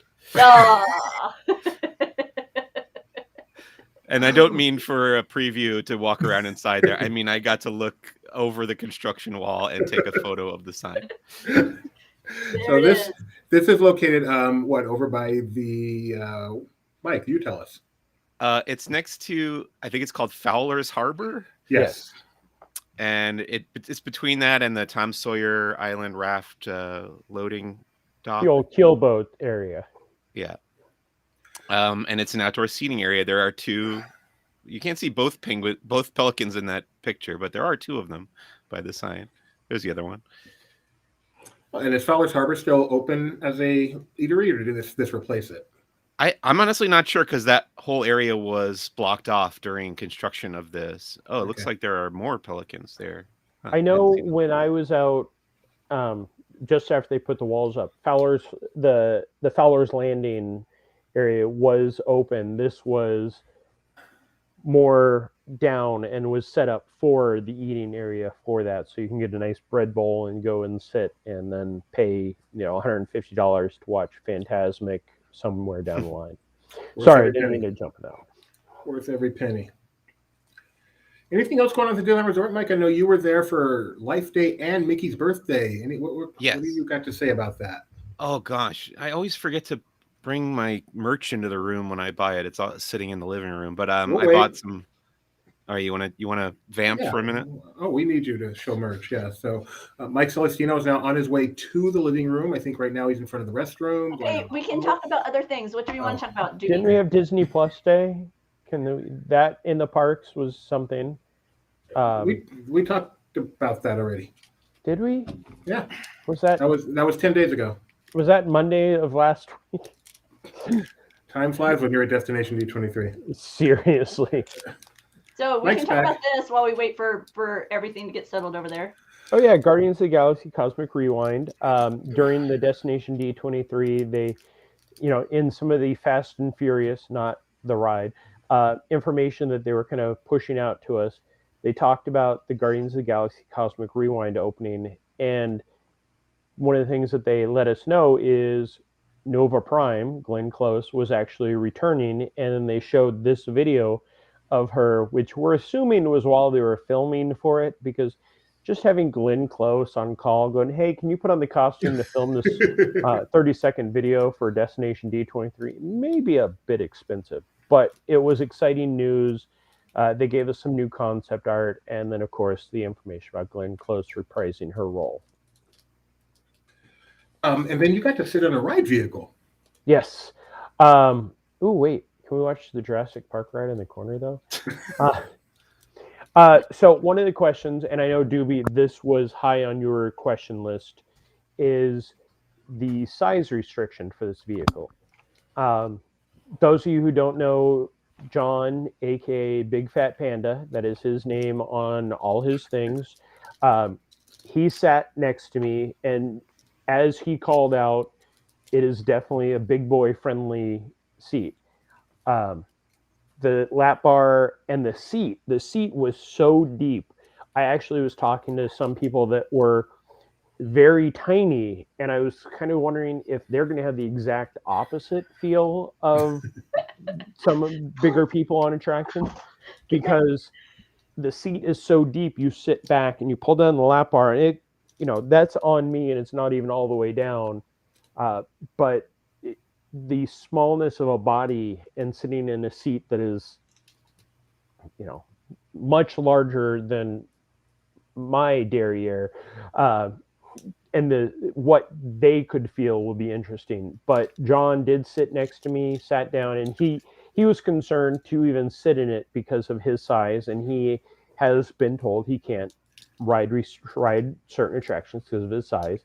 And I don't mean for a preview to walk around inside there. I mean, I got to look over the construction wall and take a photo of the sign. So this is located over by the Mike, you tell us. It's next to, I think it's called Fowler's Harbor. Yes. And it's between that and the Tom Sawyer Island raft loading dock. The old keelboat area. Yeah. And it's an outdoor seating area. There are two. You can't see both pelicans in that picture, but there are two of them by the sign. There's the other one. And is Fowler's Harbor still open as a eatery, or did this replace it? I'm honestly not sure, because that whole area was blocked off during construction of this. Oh, it looks like there are more pelicans there. I know when I was out just after they put the walls up, the Fowler's Landing area was open. This was more down and was set up for the eating area for that, so you can get a nice bread bowl and go and sit and then pay $150 to watch Fantasmic somewhere down the line. Sorry, I didn't mean to jump it out. Worth every penny. Anything else going on at the Disneyland Resort, Mike? I know you were there for Life Day and Mickey's birthday. What do you got to say about that? Oh gosh, I always forget to bring my merch into the room when I buy it. It's all sitting in the living room. But I bought some. All right, you want to vamp for a minute? Oh, we need you to show merch. Yeah. So Mike Celestino is now on his way to the living room. I think right now he's in front of the restroom. Okay, we can talk about other things. What do we want to talk about? Didn't we have Disney Plus Day? That in the parks was something. We talked about that already. Did we? Yeah. Was that? That was 10 days ago. Was that Monday of last week? Time flies when you're at Destination D23. Seriously. So we can talk about this while we wait for everything to get settled over there. Oh yeah, Guardians of the Galaxy Cosmic Rewind. During the Destination D23, they, in some of the Fast and Furious, not the ride, information that they were kind of pushing out to us, they talked about the Guardians of the Galaxy Cosmic Rewind opening, and one of the things that they let us know is Nova Prime, Glenn Close, was actually returning, and then they showed this video of her, which we're assuming was while they were filming for it, because just having Glenn Close on call going, hey, can you put on the costume to film this 30-second video for Destination D23 may be a bit expensive, but it was exciting news. They gave us some new concept art, and then, of course, the information about Glenn Close reprising her role. And then you got to sit in a ride vehicle. Yes. Oh, wait. Can we watch the Jurassic Park ride in the corner, though? So one of the questions, and I know, Doobie, this was high on your question list, is the size restriction for this vehicle. Those of you who don't know John, a.k.a. Big Fat Panda, that is his name on all his things, he sat next to me, and as he called out, it is definitely a big boy friendly seat. The lap bar and the seat was so deep. I actually was talking to some people that were very tiny, and I was kind of wondering if they're going to have the exact opposite feel of some bigger people on attraction, because the seat is so deep. You sit back and you pull down the lap bar, and it, that's on me, and it's not even all the way down. But the smallness of a body and sitting in a seat that is, much larger than my derriere, and what they could feel will be interesting. But John did sit next to me, sat down, and he was concerned to even sit in it because of his size, and he has been told he can't ride certain attractions because of his size.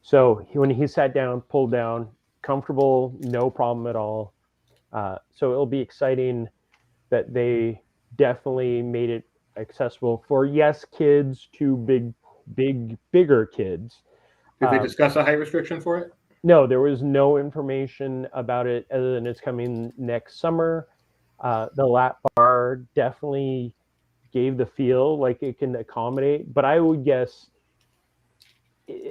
So when he sat down, pulled down, comfortable, no problem at all. So it'll be exciting that they definitely made it accessible for, yes, kids to bigger kids. Did they discuss a height restriction for it? No, there was no information about it other than it's coming next summer. The lap bar definitely gave the feel like it can accommodate, but I would guess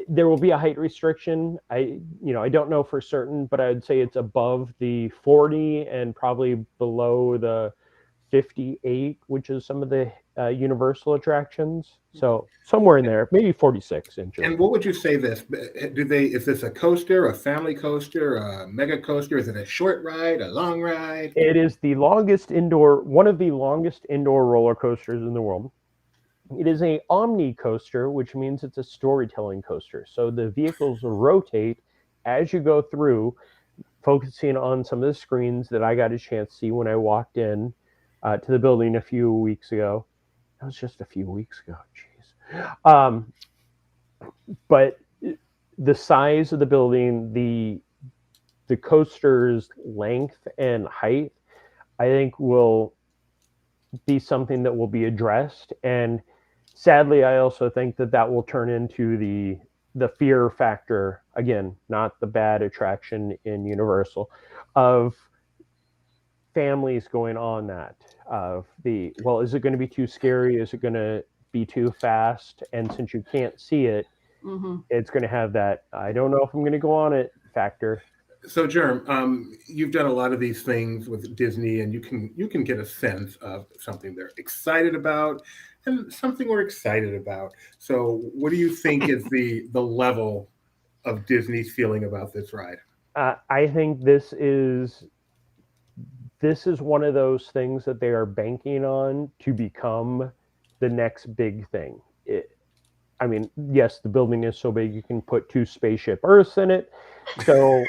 there will be a height restriction. I don't know for certain, but I would say it's above the 40 and probably below the 58, which is some of the Universal attractions. So somewhere in there, maybe 46 inches. And what would you say this? Is this a coaster, a family coaster, a mega coaster? Is it a short ride, a long ride? It is one of the longest indoor roller coasters in the world. It is a omni coaster, which means it's a storytelling coaster. So the vehicles rotate as you go through, focusing on some of the screens that I got a chance to see when I walked in to the building a few weeks ago. That was just a few weeks ago. Jeez. But the size of the building, the coaster's length and height, I think will be something that will be addressed. And sadly, I also think that will turn into the fear factor, again, not the bad attraction in Universal, of families going on that. Is it going to be too scary? Is it going to be too fast? And since you can't see it, it's going to have that, I don't know if I'm going to go on it factor. So, Germ, you've done a lot of these things with Disney, and you can get a sense of something they're excited about and something we're excited about. So, what do you think is the level of Disney's feeling about this ride? I think this is one of those things that they are banking on to become the next big thing. I mean, yes, the building is so big you can put 2 spaceship Earths in it. So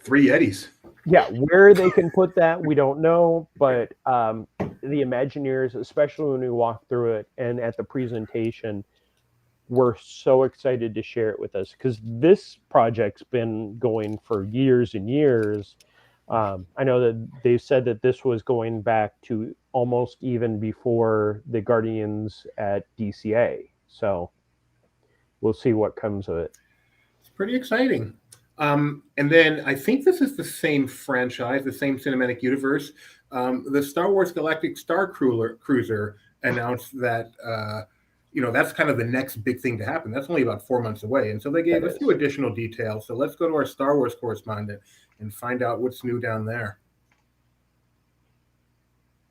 3 Yetis. Yeah, where they can put that, we don't know. But the Imagineers, especially when we walk through it and at the presentation, were so excited to share it with us because this project's been going for years and years. I know that they said that this was going back to almost even before the Guardians at DCA. So we'll see what comes of it. It's pretty exciting. And then I think this is the same franchise, the same cinematic universe. The Star Wars Galactic Starcruiser announced that, that's kind of the next big thing to happen. That's only about 4 months away. And so they gave a few additional details. So let's go to our Star Wars correspondent and find out what's new down there.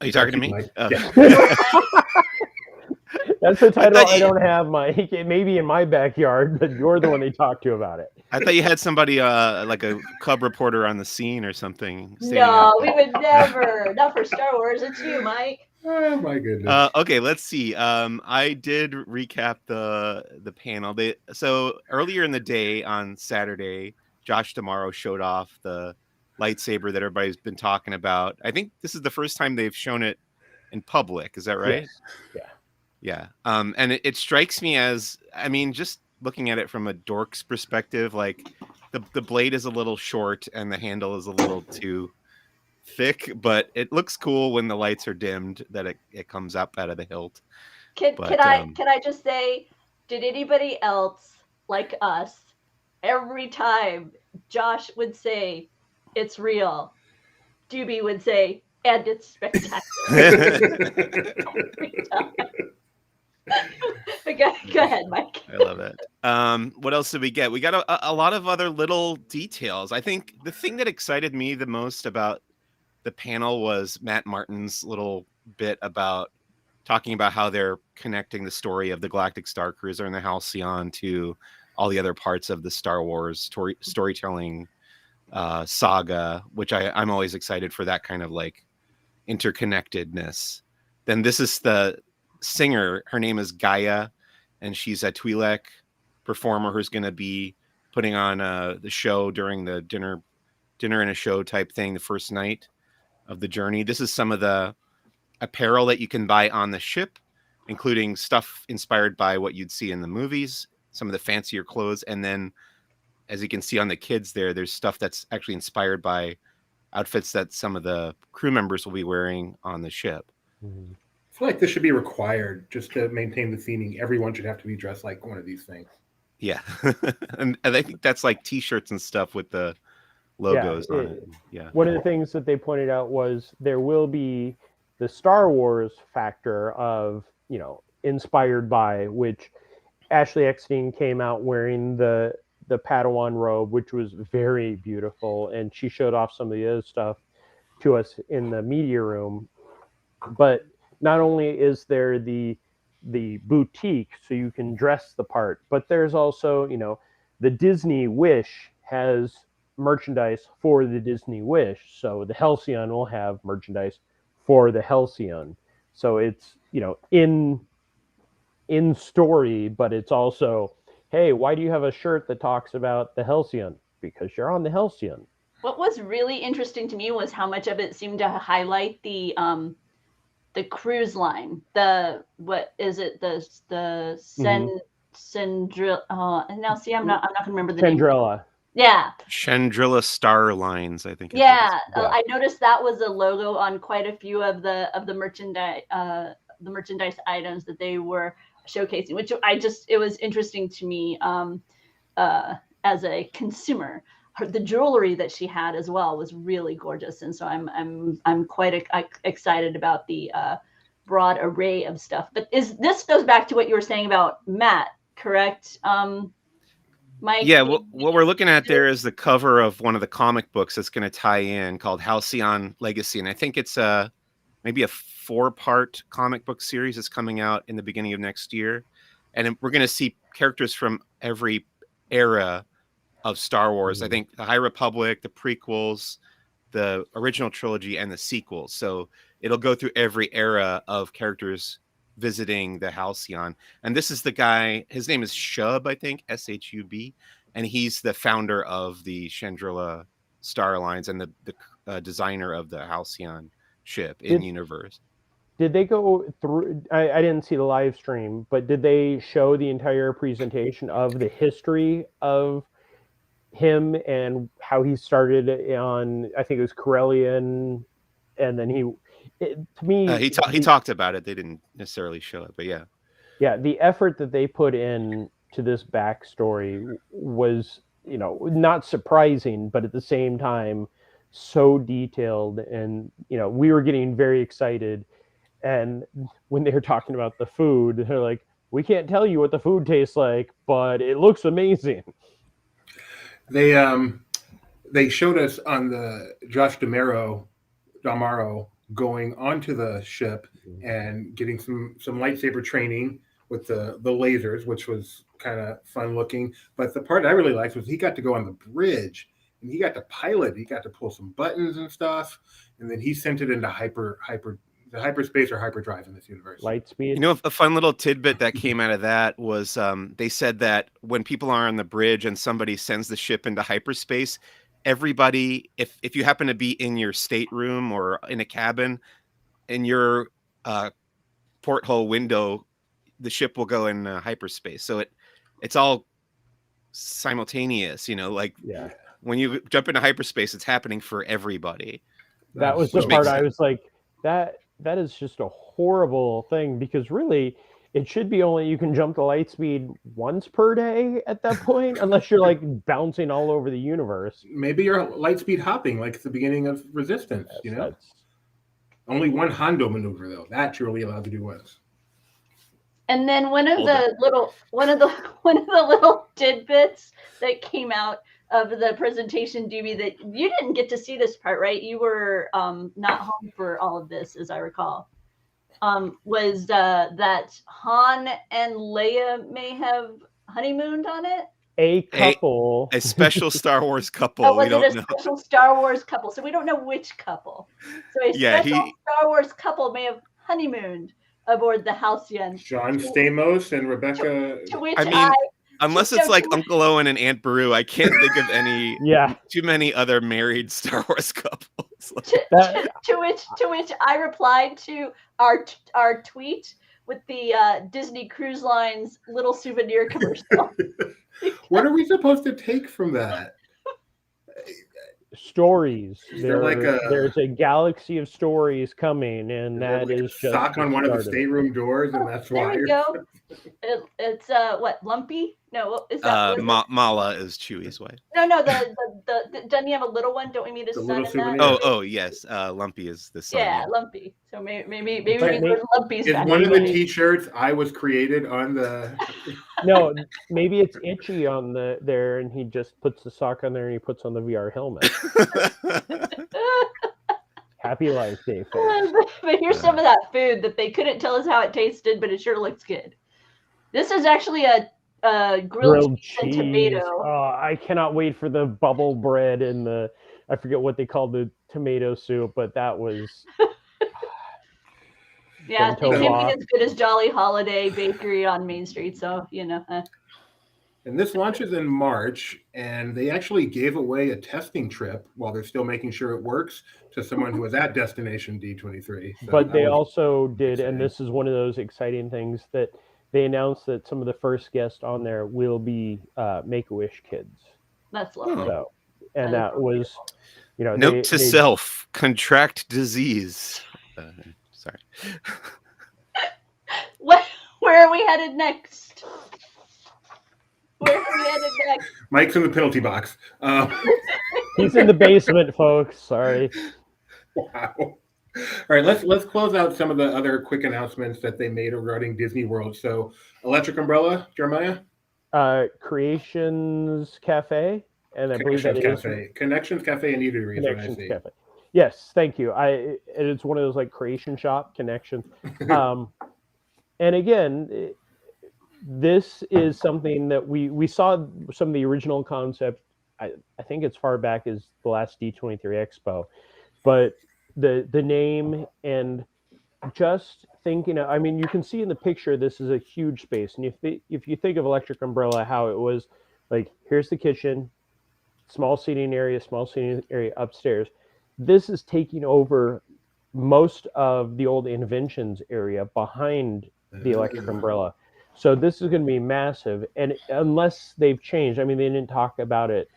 Are you talking to me? Oh. Yeah. That's the title I don't have, Mike. It may be in my backyard, but you're the one they talked to about it. I thought you had somebody like a cub reporter on the scene or something. No, we would never. Not for Star Wars. It's you, Mike. Oh my goodness. Okay, let's see. I did recap the panel. So earlier in the day on Saturday, Josh D'Amaro showed off the lightsaber that everybody's been talking about. I think this is the first time they've shown it in public. Is that right? Yes. Yeah. And it strikes me as, I mean, just looking at it from a dork's perspective, like the blade is a little short and the handle is a little too thick, but it looks cool when the lights are dimmed that it comes up out of the hilt. Can I just say, did anybody else like us, every time Josh would say it's real, Doobie would say, and it's spectacular. Every time. Go ahead, Mike. I love it. What else did we get? We got a lot of other little details. I think the thing that excited me the most about the panel was Matt Martin's little bit about talking about how they're connecting the story of the Galactic Starcruiser and the Halcyon to all the other parts of the Star Wars storytelling saga, which I'm always excited for that kind of like interconnectedness. Then this is the singer. Her name is Gaia, and she's a Twi'lek performer who's going to be putting on the show during the dinner and a show type thing the first night of the journey. This is some of the apparel that you can buy on the ship, including stuff inspired by what you'd see in the movies, some of the fancier clothes, and then as you can see on the kids there's stuff that's actually inspired by outfits that some of the crew members will be wearing on the ship. Mm-hmm. I feel like this should be required just to maintain the theming. Everyone should have to be dressed like one of these things. Yeah. and I think that's like t-shirts and stuff with the logos on it. Yeah. One of the things that they pointed out was there will be the Star Wars factor of, inspired by, which Ashley Eckstein came out wearing the Padawan robe, which was very beautiful. And she showed off some of the other stuff to us in the media room. But not only is there the boutique, so you can dress the part, but there's also, the Disney Wish has merchandise for the Disney Wish. So the Halcyon will have merchandise for the Halcyon. So it's, in story, but it's also, hey, why do you have a shirt that talks about the Halcyon? Because you're on the Halcyon. What was really interesting to me was how much of it seemed to highlight the cruise line. What is it? The Cendrilla. Now see, I'm not gonna remember the Cendrilla. name. Yeah. Chandrilla Star Lines, I think. Yeah, I noticed that was a logo on quite a few of the merchandise items that they were showcasing, which it was interesting to me as a consumer. The jewelry that she had as well was really gorgeous, and so I'm quite excited about the broad array of stuff. But this goes back to what you were saying about Matt, correct? Mike? Yeah, what we're looking at there is the cover of one of the comic books that's going to tie in called Halcyon Legacy. And I think it's maybe a 4-part comic book series that's coming out in the beginning of next year. And we're going to see characters from every era of Star Wars. I think the High Republic, the prequels, the original trilogy, and the sequels. So it'll go through every era of characters visiting the Halcyon. And this is the guy, his name is Shub, I think, S-H-U-B. And he's the founder of the Chandrila Star Alliance and the designer of the Halcyon ship in universe. Did they go through? I didn't see the live stream, but did they show the entire presentation of the history of him and how he started on? I think it was Corellian, and then he talked about it. They didn't necessarily show it, but yeah, the effort that they put in to this backstory was, not surprising, but at the same time so detailed, and we were getting very excited. And when they were talking about the food, they're like, we can't tell you what the food tastes like, but it looks amazing. They showed us on the Josh Damaro going onto the ship and getting some lightsaber training with the lasers, which was kind of fun looking. But the part I really liked was he got to go on the bridge and he got to pilot. He got to pull some buttons and stuff, and then he sent it into hyperspace or hyperdrive in this universe. Light speed. A fun little tidbit that came out of that was they said that when people are on the bridge and somebody sends the ship into hyperspace, everybody, if you happen to be in your stateroom or in a cabin, in your porthole window, the ship will go in hyperspace. So it's all simultaneous, when you jump into hyperspace, it's happening for everybody. That was the part I was like, that is just a horrible thing, because really it should be only you can jump the light speed once per day at that point, unless you're like bouncing all over the universe. Maybe you're light speed hopping like at the beginning of Resistance. Only one Hondo maneuver though. That you're only allowed to do once. And then one of the little tidbits that came out of the presentation, Doobie, that you didn't get to see this part, right? You were not home for all of this, as I recall. Was that Han and Leia may have honeymooned on it? A couple. A special Star Wars couple. Oh, was it a special Star Wars couple? So we don't know which couple. So a special Star Wars couple may have honeymooned aboard the Halcyon. John Stamos and Rebecca. To which unless it's like Uncle Owen and Aunt Beru, I can't think of any too many other married Star Wars couples. To which I replied to our tweet with the Disney Cruise Line's little souvenir commercial. What are we supposed to take from that? Stories. There's a galaxy of stories coming, and that is just sock on one of the stateroom doors, and that's why. There we go. It's what, Lumpy? No, what is that? Mala is Chewie's wife. No. The doesn't he have a little one? Don't we meet his son in that? Oh yes. Lumpy is the son. Yeah, Lumpy. So maybe we go to Lumpy's. Is one of the T-shirts I was created on the? No, maybe it's Itchy on there, and he just puts the sock on there, and he puts on the VR helmet. Happy life, Dave. But here's some of that food that they couldn't tell us how it tasted, but it sure looks good. This is actually a grilled cheese and tomato. Oh, I cannot wait for the bubble bread and I forget what they called the tomato soup, but that was. Yeah, it can't be as good as Jolly Holiday Bakery on Main Street, so And this launches in March, and they actually gave away a testing trip while they're still making sure it works to someone who was at Destination D23. So but they also did, and this is one of those exciting things, that they announced that some of the first guests on there will be Make-A-Wish kids. That's lovely. So, and that was, note to self: contract disease. Sorry. Where are we headed next? Where are we headed next? Mike's in the penalty box. He's in the basement, folks. Sorry. Wow. All right, let's close out some of the other quick announcements that they made regarding Disney World. So, Electric Umbrella, Jeremiah? Creations Cafe, and I believe that Connections is Cafe. Connections Cafe and Eatery is what I Connections see. Cafe. Yes, thank you. It's one of those like creation shop connections. And again, this is something that we saw some of the original concept. I think it's far back as the last D23 Expo, but the name and just thinking, I mean, you can see in the picture, this is a huge space. And if you think of Electric Umbrella, how it was like, here's the kitchen, small seating area upstairs. This is taking over most of the old Inventions area behind the Electric Umbrella. So this is going to be massive. And unless they've changed, I mean, they didn't talk about it,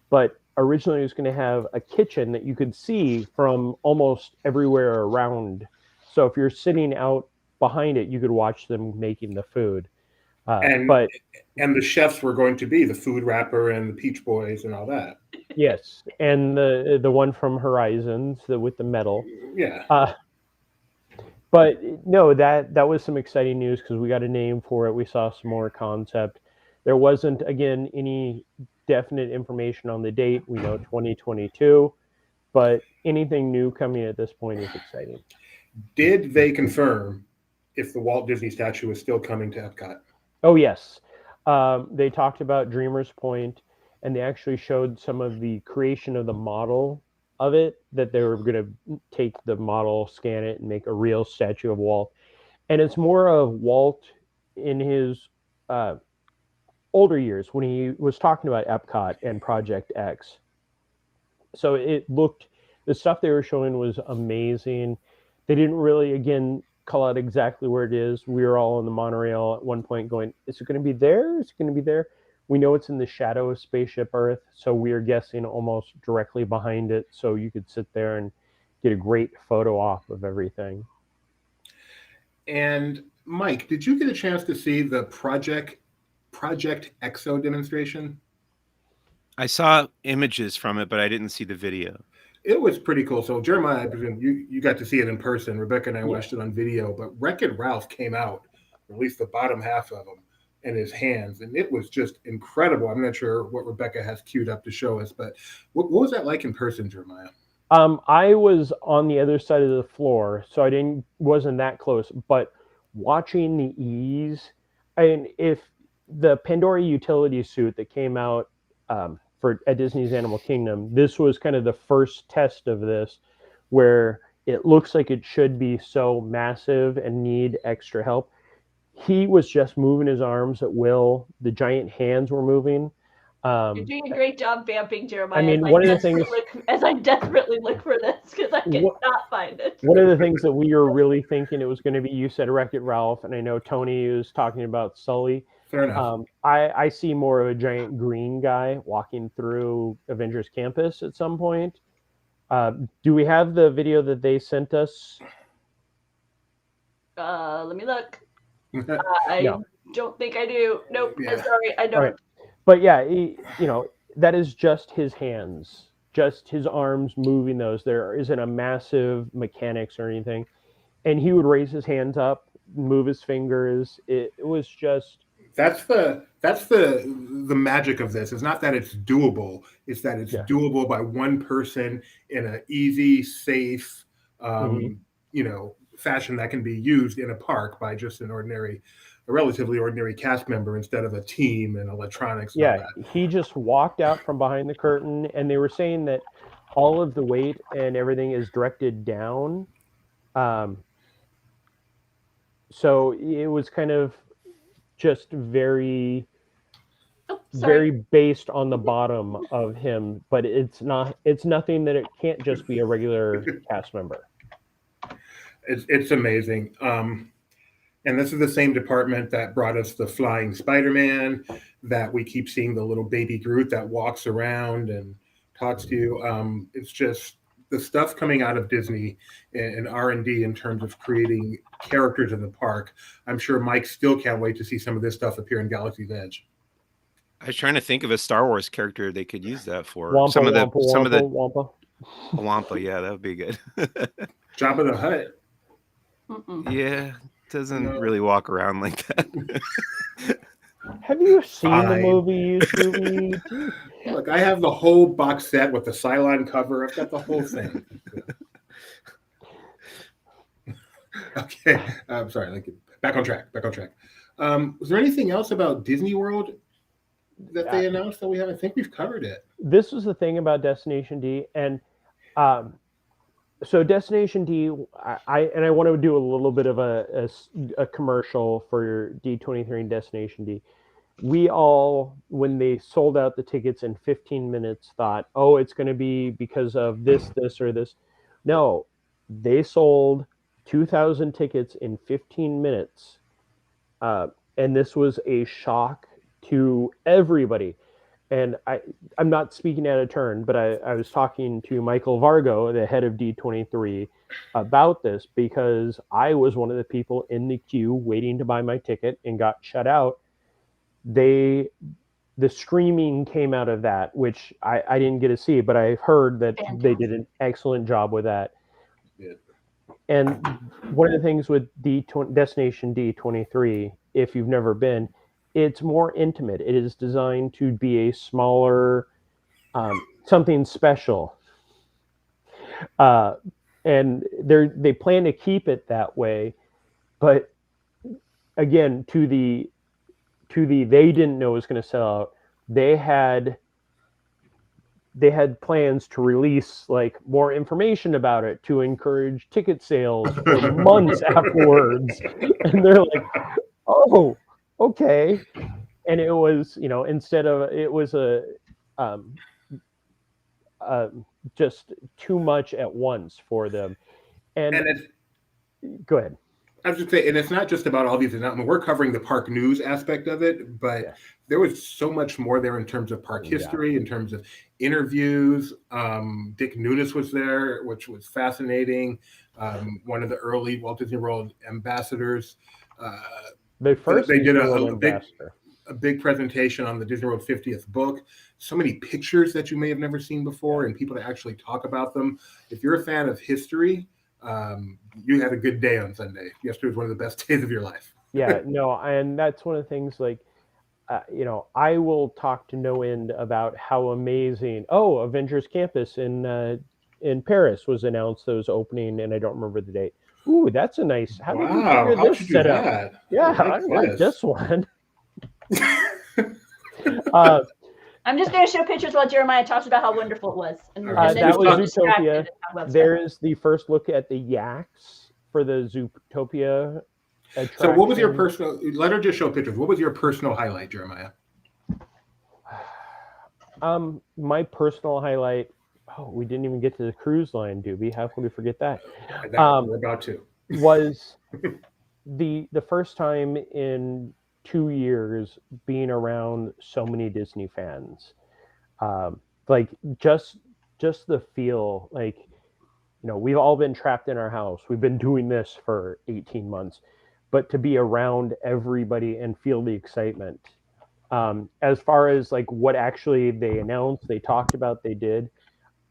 but originally it was going to have a kitchen that you could see from almost everywhere around. So if you're sitting out behind it, you could watch them making the food. And the chefs were going to be the Food Rapper and the Peach Boys and all that. Yes, and the one from Horizons with the metal. Yeah. But no, that was some exciting news because we got a name for it. We saw some more concept. There wasn't, again, any definite information on the date. We know 2022, but anything new coming at this point is exciting. Did they confirm if the Walt Disney statue is still coming to Epcot? Oh, yes. They talked about Dreamer's Point, and they actually showed some of the creation of the model of it, that they were going to take the model, scan it, and make a real statue of Walt. And it's more of Walt in his older years when he was talking about Epcot and Project X. So it looked, the stuff they were showing was amazing. They didn't really, again, call out exactly where it is. We were all on the monorail at one point going, is it going to be there? Is it going to be there? We know it's in the shadow of Spaceship Earth, so we are guessing almost directly behind it, so you could sit there and get a great photo op of everything. And Mike, did you get a chance to see the Project EXO demonstration? I saw images from it, but I didn't see the video. It was pretty cool. So Jeremiah, I presume you got to see it in person. Rebecca and I watched it on video, but Wreck-It Ralph came out, or at least the bottom half of him, in his hands, and it was just incredible. I'm not sure what Rebecca has queued up to show us, but what was that like in person, Jeremiah? I was on the other side of the floor, so I wasn't that close, but watching the ease, and if the Pandora utility suit that came out at Disney's Animal Kingdom, this was kind of the first test of this, where it looks like it should be so massive and need extra help. He was just moving his arms at will. The giant hands were moving. You're doing a great job vamping, Jeremiah. I mean, one of the things, as I desperately look for this because I cannot find it. One of the things that we were really thinking it was going to be, you said Wreck-It Ralph, and I know Tony was talking about Sully. Fair enough. I see more of a giant green guy walking through Avengers Campus at some point. Do we have the video that they sent us? Let me look. I don't think I do. Nope. Yeah. Sorry, I don't. Right. But yeah, that is just his hands, just his arms moving those. There isn't a massive mechanics or anything. And he would raise his hands up, move his fingers. It was just... That's the magic of this. It's not that it's doable. It's that it's doable by one person in an easy, safe, fashion that can be used in a park by just a relatively ordinary cast member instead of a team and electronics. And all that. He just walked out from behind the curtain, and they were saying that all of the weight and everything is directed down. So it was kind of just very based on the bottom of him, but it's nothing that it can't just be a regular cast member. It's amazing. And this is the same department that brought us the flying Spider-Man, that we keep seeing the little baby Groot that walks around and talks to you. It's just the stuff coming out of Disney and R&D in terms of creating characters in the park. I'm sure Mike still can't wait to see some of this stuff appear in Galaxy's Edge. I was trying to think of a Star Wars character they could use that for. Wampa, some of the Wampa. Yeah, that would be good. Jabba the Hutt. Yeah, doesn't really walk around like that. Have you seen the Fine. movie, Scooby? Look, I have the whole box set with the Cylon cover. I've got the whole thing. Okay, I'm sorry. Back on track. Was there anything else about Disney World that they announced that we haven't? I think we've covered it. This was the thing about Destination D, and so Destination D, I want to do a little bit of a commercial for D23 and Destination D. We all, when they sold out the tickets in 15 minutes, thought, oh, it's going to be because of this, or this. No, they sold 2,000 tickets in 15 minutes. And this was a shock to everybody. And I'm not speaking out of turn, but I was talking to Michael Vargo, the head of D23, about this because I was one of the people in the queue waiting to buy my ticket and got shut out. The streaming came out of that, which I didn't get to see, but I've heard that they did an excellent job with that. Yeah. And one of the things with Destination D23, if you've never been, it's more intimate. It is designed to be a smaller, something special. And they plan to keep it that way. But again, to the they didn't know it was going to sell out. They had plans to release like more information about it to encourage ticket sales for months afterwards. And they're like, oh, okay. And it was, instead of, it was just too much at once for them. And go ahead. I was just saying, and it's not just about all these announcements. We're covering the park news aspect of it, but there was so much more there in terms of park history, in terms of interviews. Dick Nunes was there, which was fascinating. One of the early Walt Disney World ambassadors. They did a big presentation on the Disney World 50th book. So many pictures that you may have never seen before, and people to actually talk about them. If you're a fan of history, you had a good day on Sunday. Yesterday was one of the best days of your life. Yeah, no, and that's one of the things, like, I will talk to no end about how amazing, Avengers Campus in Paris was announced that was opening, and I don't remember the date. Ooh, that's a nice, how did you figure this set up? Yeah, I like this one. I'm just going to show pictures while Jeremiah talks about how wonderful it was. And that was Zootopia. There is the first look at the yaks for the Zootopia attraction. So what was your personal, let her just show pictures. What was your personal highlight, Jeremiah? My personal highlight, we didn't even get to the cruise line, Doobie. How could we forget that? We're about to. Was the first time in 2 years being around so many Disney fans. Like just the feel, like, we've all been trapped in our house. We've been doing this for 18 months, but to be around everybody and feel the excitement. As far as like what actually they announced, they talked about, they did,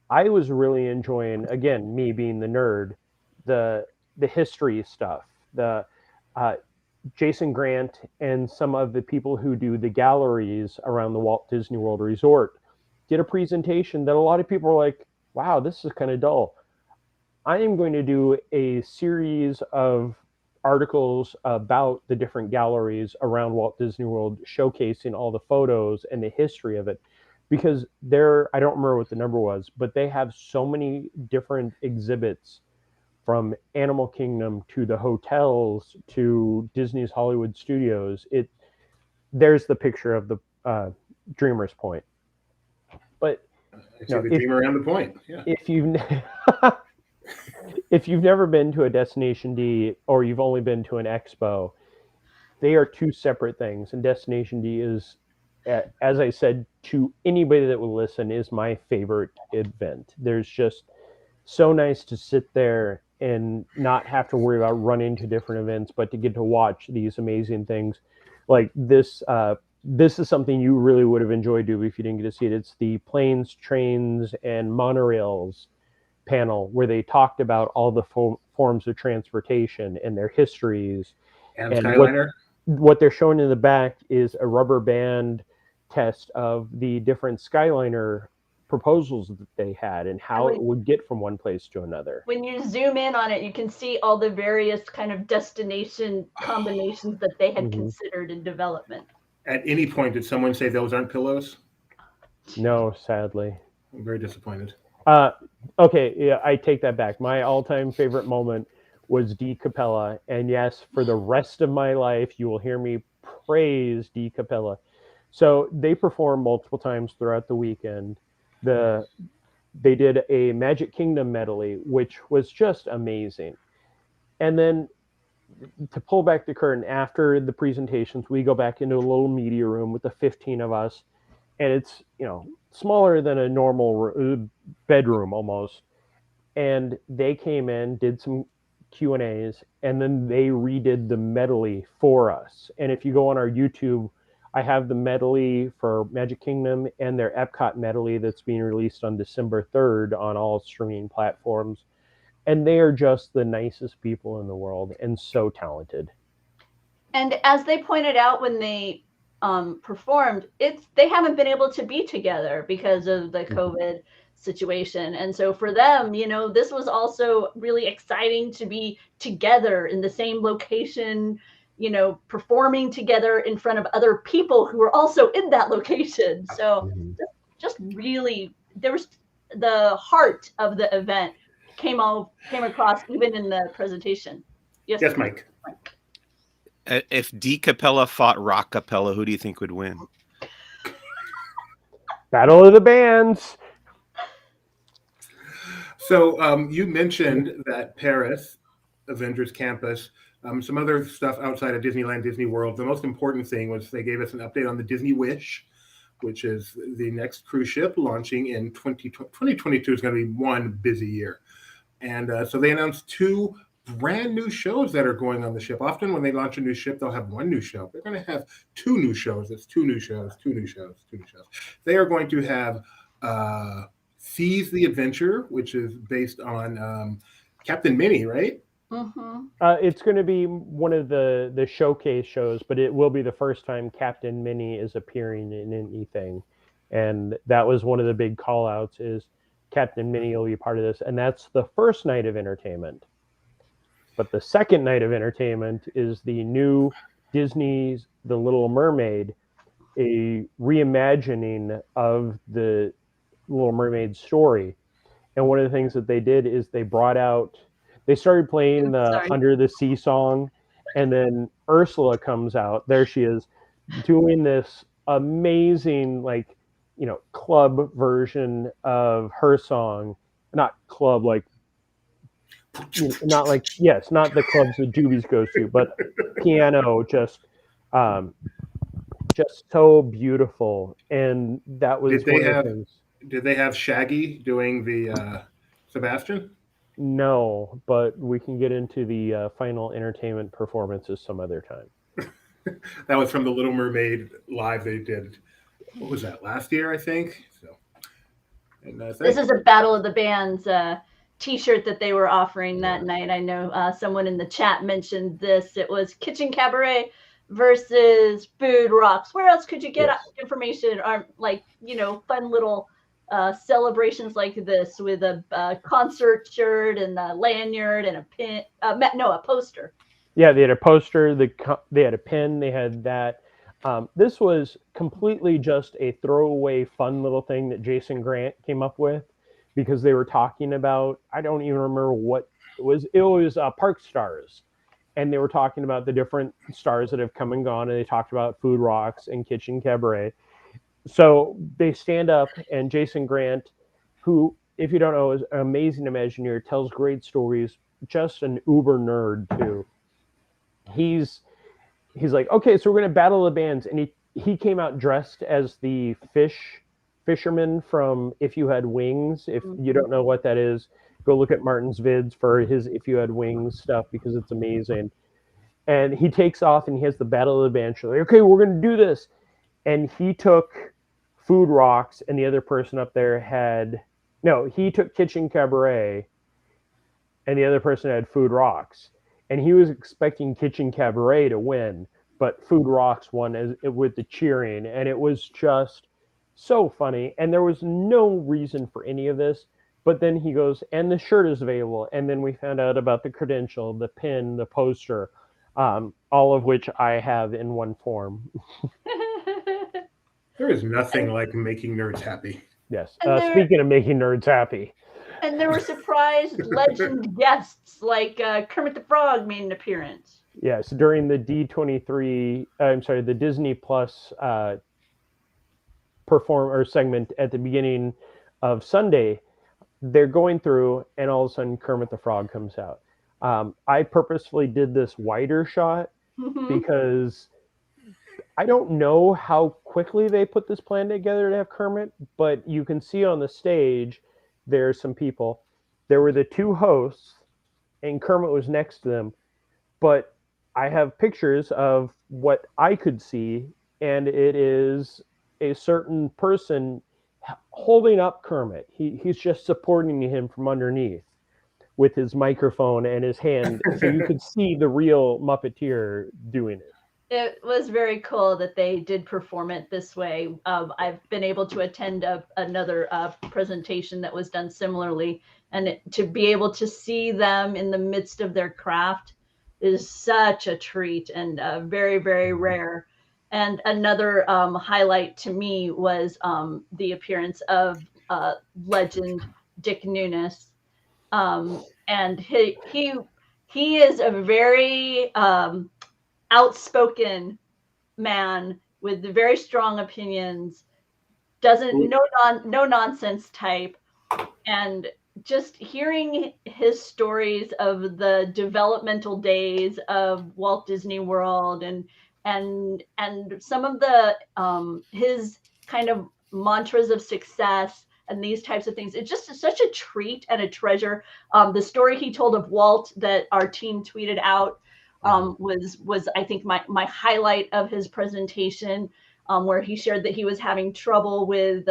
I was really enjoying, again, me being the nerd, the history stuff, the Jason Grant and some of the people who do the galleries around the Walt Disney World Resort did a presentation that a lot of people were like, wow, this is kind of dull. I am going to do a series of articles about the different galleries around Walt Disney World, showcasing all the photos and the history of it. Because I don't remember what the number was, but they have so many different exhibits, from Animal Kingdom to the hotels to Disney's Hollywood Studios. There's the picture of the Dreamer's Point. But the dream around the point. Yeah. If you've never been to a Destination D, or you've only been to an expo, they are two separate things. And Destination D is, as I said to anybody that will listen, is my favorite event. There's just so nice to sit there and not have to worry about running to different events, but to get to watch these amazing things. Like this, this is something you really would have enjoyed, Doobie, if you didn't get to see it. It's the planes, trains, and monorails panel, where they talked about all the forms of transportation and their histories. And Skyliner? what they're showing in the back is a rubber band test of the different Skyliner proposals that they had and how it would get from one place to another. When you zoom in on it, you can see all the various kind of destination combinations that they had considered in development. At any point, did someone say those aren't pillows? No, sadly. I'm very disappointed. Okay, yeah, I take that back. My all-time favorite moment was D Capella, and yes, for the rest of my life, you will hear me praise D Capella. So they performed multiple times throughout the weekend. They did a Magic Kingdom medley, which was just amazing. And then to pull back the curtain, after the presentations, we go back into a little media room with the 15 of us, and it's, smaller than a normal bedroom almost. And they came in, did some Q&As, and then they redid the medley for us. And if you go on our YouTube, I have the medley for Magic Kingdom and their EPCOT medley that's being released on December 3rd on all streaming platforms. And they are just the nicest people in the world and so talented. And as they pointed out when they performed, they haven't been able to be together because of the COVID situation. And so for them, this was also really exciting to be together in the same location, performing together in front of other people who were also in that location. So just really, there was the heart of the event came across even in the presentation. Yes, Mike. If D Capella fought Rock Capella, who do you think would win? Battle of the Bands. So you mentioned that Paris, Avengers Campus, some other stuff outside of Disneyland, Disney World. The most important thing was they gave us an update on the Disney Wish, which is the next cruise ship launching in 2022 is going to be one busy year. And so they announced 2 brand new shows that are going on the ship. Often when they launch a new ship, they'll have 1 new show. They're going to have 2 new shows. It's 2 new shows, 2 new shows, 2 new shows. They are going to have Seize the Adventure, which is based on Captain Minnie, right? It's going to be one of the showcase shows, but it will be the first time Captain Minnie is appearing in anything. And that was one of the big call outs is Captain Minnie will be part of this. And that's the first night of entertainment. But the second night of entertainment is the new Disney's The Little Mermaid, a reimagining of the Little Mermaid story. And one of the things that they did is they started playing the Under the Sea song, and then Ursula comes out. There she is doing this amazing, club version of her song. Not club, not the clubs that Jubies goes to, but piano, just so beautiful. And that was one of the things. Did they have Shaggy doing the Sebastian? No, but we can get into the final entertainment performances some other time. That was from the Little Mermaid live they did. What was that, last year, I think? So, and, this is a Battle of the Bands T-shirt that they were offering that night. I know someone in the chat mentioned this. It was Kitchen Cabaret versus Food Rocks. Where else could you get information on fun little celebrations like this with a concert shirt and a lanyard and a pin? A poster. Yeah, they had a poster. They had a pin. They had that. This was completely just a throwaway, fun little thing that Jason Grant came up with. Because they were talking about, I don't even remember what it was. It was Park Stars. And they were talking about the different stars that have come and gone. And they talked about Food Rocks and Kitchen Cabaret. So they stand up, and Jason Grant, who, if you don't know, is an amazing Imagineer, tells great stories, just an uber nerd too. He's like, okay, so we're going to battle the bands. And he came out dressed as the fisherman from If You Had Wings. If you don't know what that is, go look at Martin's vids for his If You Had Wings stuff, because it's amazing. And he takes off and he has the Battle of the Bands. Like, okay, we're going to do this. And he took Food Rocks, and the other person up there he took Kitchen Cabaret, and the other person had Food Rocks. And he was expecting Kitchen Cabaret to win. but Food Rocks won with the cheering, and it was just so funny. And there was no reason for any of this, but then he goes, and the shirt is available. And then we found out about the credential, the pin, the poster, all of which I have in one form. There is nothing like making nerds happy. Yes. Speaking of making nerds happy. And there were surprise legend guests like Kermit the Frog made an appearance. Yes, during the D23, the Disney Plus segment at the beginning of Sunday, they're going through, and all of a sudden Kermit the Frog comes out. I purposefully did this wider shot because I don't know how quickly they put this plan together to have Kermit, but you can see on the stage there's some people. There were the two hosts, and Kermit was next to them, but I have pictures of what I could see, and it is a certain person holding up Kermit. He's just supporting him from underneath with his microphone and his hand, so you could see the real Muppeteer doing it. It was very cool that they did perform it this way. I've been able to attend another presentation that was done similarly, and to be able to see them in the midst of their craft is such a treat and very, very rare. And another highlight to me was the appearance of legend Dick Nunis. And he is a very outspoken man with very strong opinions, no nonsense type, and just hearing his stories of the developmental days of Walt Disney World and some of the his kind of mantras of success and these types of things. It's just such a treat and a treasure. The story he told of Walt that our team tweeted out was I think my highlight of his presentation, where he shared that he was having trouble with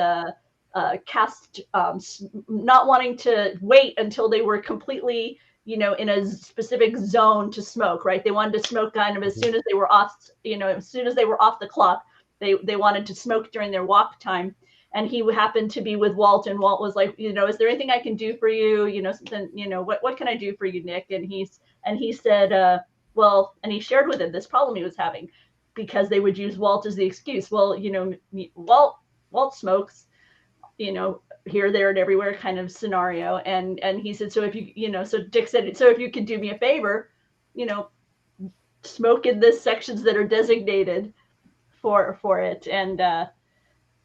cast not wanting to wait until they were completely, in a specific zone to smoke, right? They wanted to smoke kind of as soon as they were off, as soon as they were off the clock, they wanted to smoke during their walk time. And he happened to be with Walt, and Walt was like, is there anything I can do for you? Something, what can I do for you, Nick? And he said, well, and he shared with him this problem he was having, because they would use Walt as the excuse. Well, Walt smokes, here, there, and everywhere kind of scenario. And he said, so if so Dick said, so if you could do me a favor, smoke in the sections that are designated for it.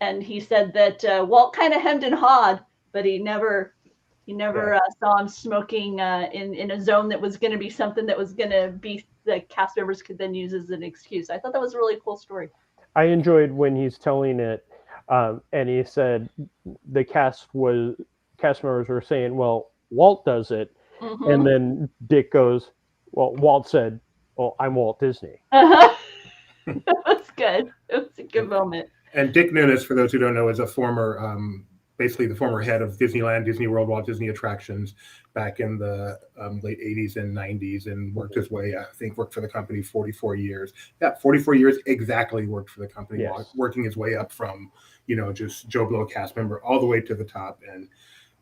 And he said that Walt kind of hemmed and hawed, but he never saw him smoking in a zone that was going to be something that was going to be the cast members could then use as an excuse. I thought that was a really cool story. I enjoyed when he's telling it, and he said the cast members were saying, well, Walt does it. Mm-hmm. And then Dick goes, well, Walt said, well, I'm Walt Disney. Uh-huh. That's good. It was a good moment. And Dick Nunis, for those who don't know, is a former, basically the former head of Disneyland, Disney World, Walt Disney Attractions back in the late 80s and 90s, and worked his way, worked for the company 44 years. Yeah, 44 years exactly worked for the company, yes. Working his way up from, just Joe Blow cast member all the way to the top, and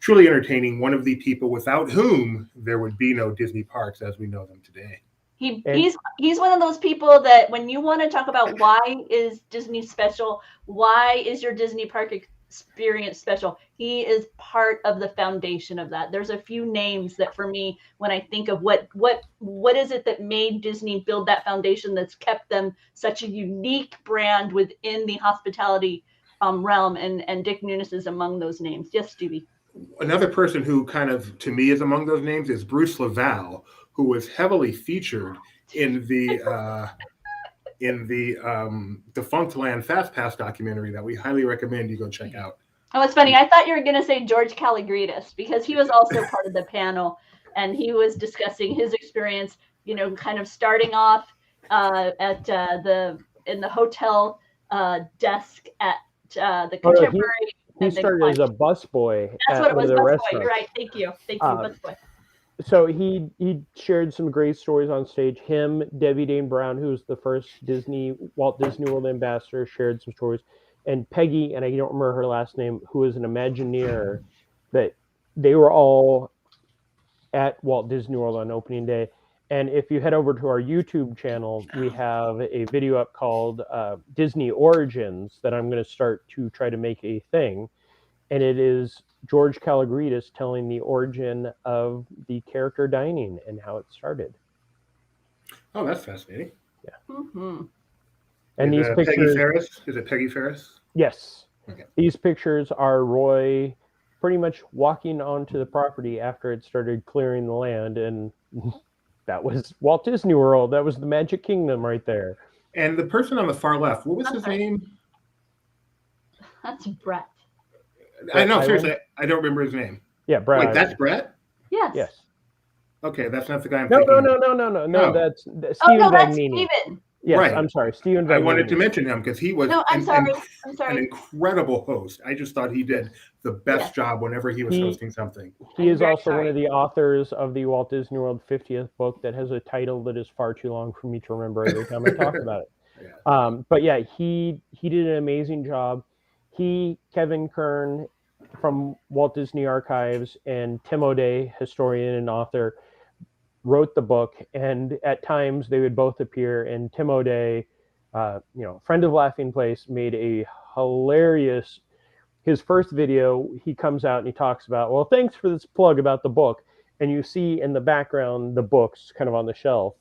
truly entertaining, one of the people without whom there would be no Disney parks as we know them today. He's one of those people that when you want to talk about why is Disney special, why is your Disney park experience special, he is part of the foundation of that. There's a few names that for me, when I think of what is it that made Disney build that foundation that's kept them such a unique brand within the hospitality realm, and Dick Nunis is among those names. Yes, Stevie. Another person who kind of, to me, is among those names is Bruce Laval, who was heavily featured in the Defunctland Fast Pass documentary that we highly recommend you go check out. Oh, it's funny. I thought you were going to say George Kalogridis, because he was also part of the panel, and he was discussing his experience, kind of starting off in the hotel desk at the Contemporary. He started as a busboy. That's what it was, busboy. You're right. Thank you, busboy. So he shared some great stories on stage. Him, Debbie Dane Brown, who's the first Walt Disney World ambassador, shared some stories, and Peggy, and I don't remember her last name, who is an Imagineer, that they were all at Walt Disney World on opening day. And if you head over to our YouTube channel, we have a video up called Disney Origins that I'm going to start to try to make a thing. And it is George Calagridis telling the origin of the character dining and how it started. Oh, that's fascinating. Yeah. Mm-hmm. And these pictures. Peggy Ferris? Is it Peggy Ferris? Yes. Okay. These pictures are Roy pretty much walking onto the property after it started clearing the land, and that was Walt Disney World. That was the Magic Kingdom right there. And the person on the far left, what was his name? That's Brett. I know, seriously, I don't remember his name. Yeah, Brett. Wait, that's Brett? Yes. Yes. Okay, that's not the guy I'm No, thinking of. No, that's Oh, Stephen no, that's Vagnini. Steven. Yes, Right. I'm sorry, Stephen Vagnini. I wanted to mention him because he was No, I'm sorry. an incredible host. I just thought he did the best job whenever he was hosting something. He is also one of the authors of the Walt Disney World 50th book that has a title that is far too long for me to remember every time I talk about it. Yeah. But yeah, he did an amazing job. He, Kevin Kern from Walt Disney Archives, and Tim O'Day, historian and author, wrote the book, and at times they would both appear. And Tim O'Day, friend of Laughing Place, made a hilarious. His first video, he comes out and he talks about, well, thanks for this plug about the book, and you see in the background the books kind of on the shelf.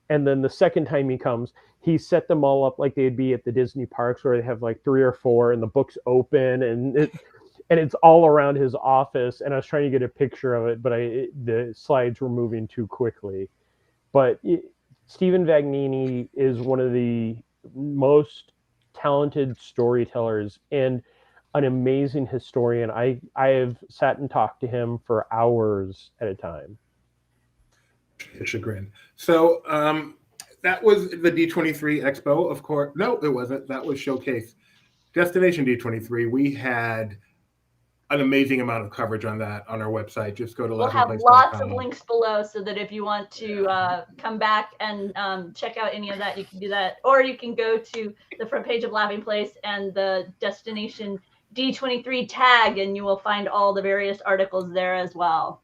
And then the second time he comes, he set them all up like they'd be at the Disney parks, where they have like 3 or 4, and the books open, and it's all around his office. And I was trying to get a picture of it, but the slides were moving too quickly. But Stephen Vagnini is one of the most talented storytellers and an amazing historian. I have sat and talked to him for hours at a time. Chagrin. So that was the D23 Expo, of course. No, it wasn't. That was Showcase. Destination D23. We had an amazing amount of coverage on that on our website. Just go to We'll have lots of links below so that if you want to come back and check out any of that, you can do that. Or you can go to the front page of Laughing Place and the Destination D23 tag, and you will find all the various articles there as well.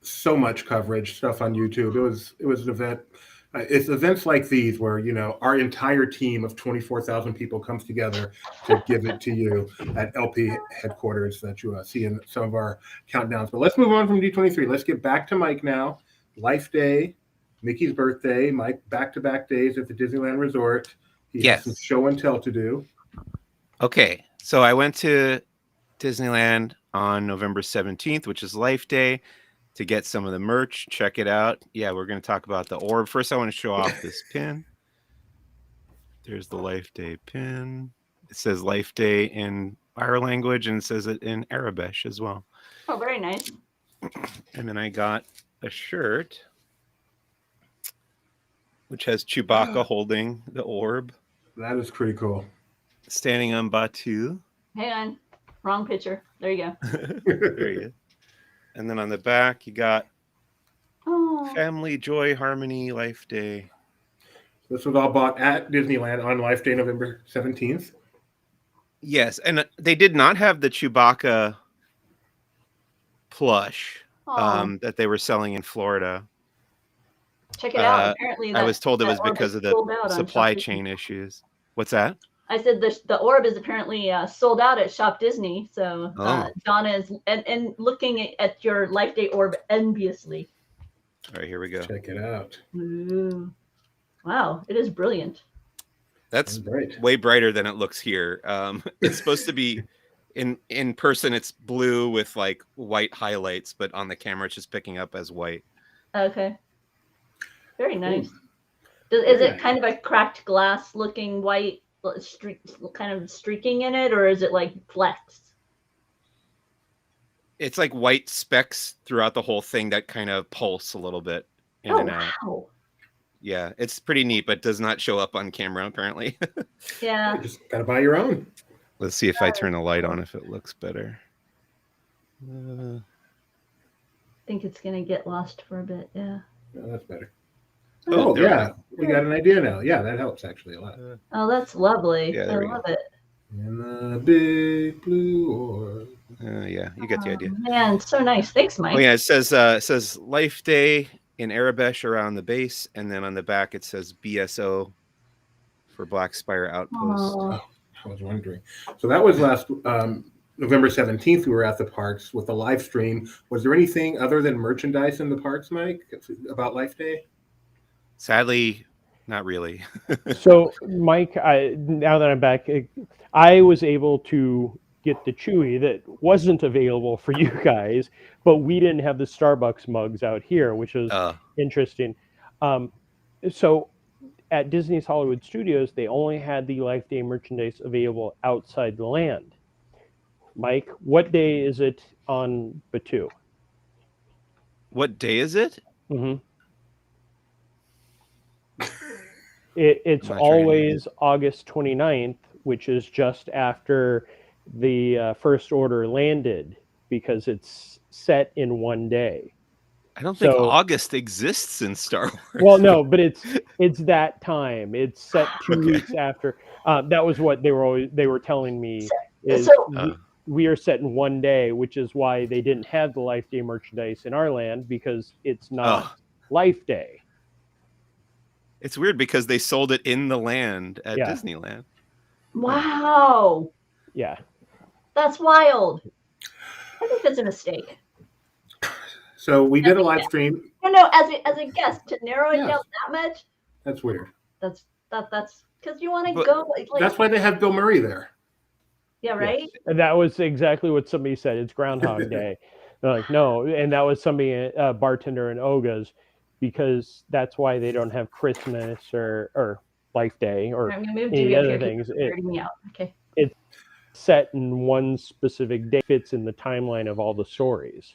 So much coverage, stuff on YouTube. It was an event. It's events like these where, our entire team of 24,000 people comes together to give it to you at LP headquarters that you see in some of our countdowns. But let's move on from D23. Let's get back to Mike now. Life Day, Mickey's birthday, Mike, back-to-back days at the Disneyland Resort. He has some show and tell to do. Okay, so I went to Disneyland on November 17th, which is Life Day, to get some of the merch. Check it out. Yeah, we're going to talk about the orb. First, I want to show off this pin. There's the Life Day pin. It says Life Day in our language, and it says it in Arabic as well. Oh, very nice. And then I got a shirt, which has Chewbacca holding the orb. That is pretty cool. Standing on Batuu. Hang on. Wrong picture. There you go. There you go. And then on the back, you got Family, Joy, Harmony, Life Day. This was all bought at Disneyland on Life Day, November 17th. Yes, and they did not have the Chewbacca plush that they were selling in Florida. Check it out. Apparently, I was told it was because of the supply chain issues. What's that? I said the orb is apparently sold out at Shop Disney. So Donna is and looking at your Life Day orb enviously. All right, here we go. Check it out. Ooh. Wow, it is brilliant. That's way brighter than it looks here. It's supposed to be in person. It's blue with like white highlights, but on the camera, it's just picking up as white. Okay. Very nice. Is it kind of a cracked glass looking white? Kind of streaking in it, or is it like flecks? It's like white specks throughout the whole thing that kind of pulse a little bit in and out. Wow. Yeah, it's pretty neat, but does not show up on camera apparently. Yeah. You just gotta buy your own. Let's see if I turn the light on if it looks better. I think it's going to get lost for a bit. Yeah. Oh, that's better. Oh, there we yeah. go. We got an idea now. Yeah, that helps actually a lot. Oh, that's lovely. Yeah, I there we love go. it. In the big blue orb. Yeah, you get the idea. Man, so nice. Thanks, Mike. Oh yeah, it says Life Day in Arabesh around the base, and then on the back it says BSO for Black Spire Outpost. Oh. I was wondering. So that was last November 17th. We were at the parks with the live stream. Was there anything other than merchandise in the parks, Mike, about Life Day? Sadly, not really. So, Mike, now that I'm back, I was able to get the Chewy that wasn't available for you guys, but we didn't have the Starbucks mugs out here, which was interesting. So at Disney's Hollywood Studios, they only had the Life Day merchandise available outside the land. Mike, what day is it on Batuu? What day is it? Mm-hmm. It's always August 29th, which is just after the First Order landed, because it's set in one day. I don't think August exists in Star Wars. Well, no, but it's that time. It's set 2 weeks after. That was what they were telling me. Is we are set in one day, which is why they didn't have the Life Day merchandise in our land, because it's not Life Day. It's weird because they sold it in the land at Disneyland. Wow. Yeah. That's wild. I think that's a mistake. So we did a live stream. No, as a guest, to narrow it down that much. That's weird. That's because you want to go. Like, that's why they have Bill Murray there. Yeah, right. Yes. And that was exactly what somebody said. It's Groundhog Day. They're like, no, and that was somebody, a bartender in Oga's, because that's why they don't have Christmas or Life Day or any other things. It's set in one specific day, fits in the timeline of all the stories.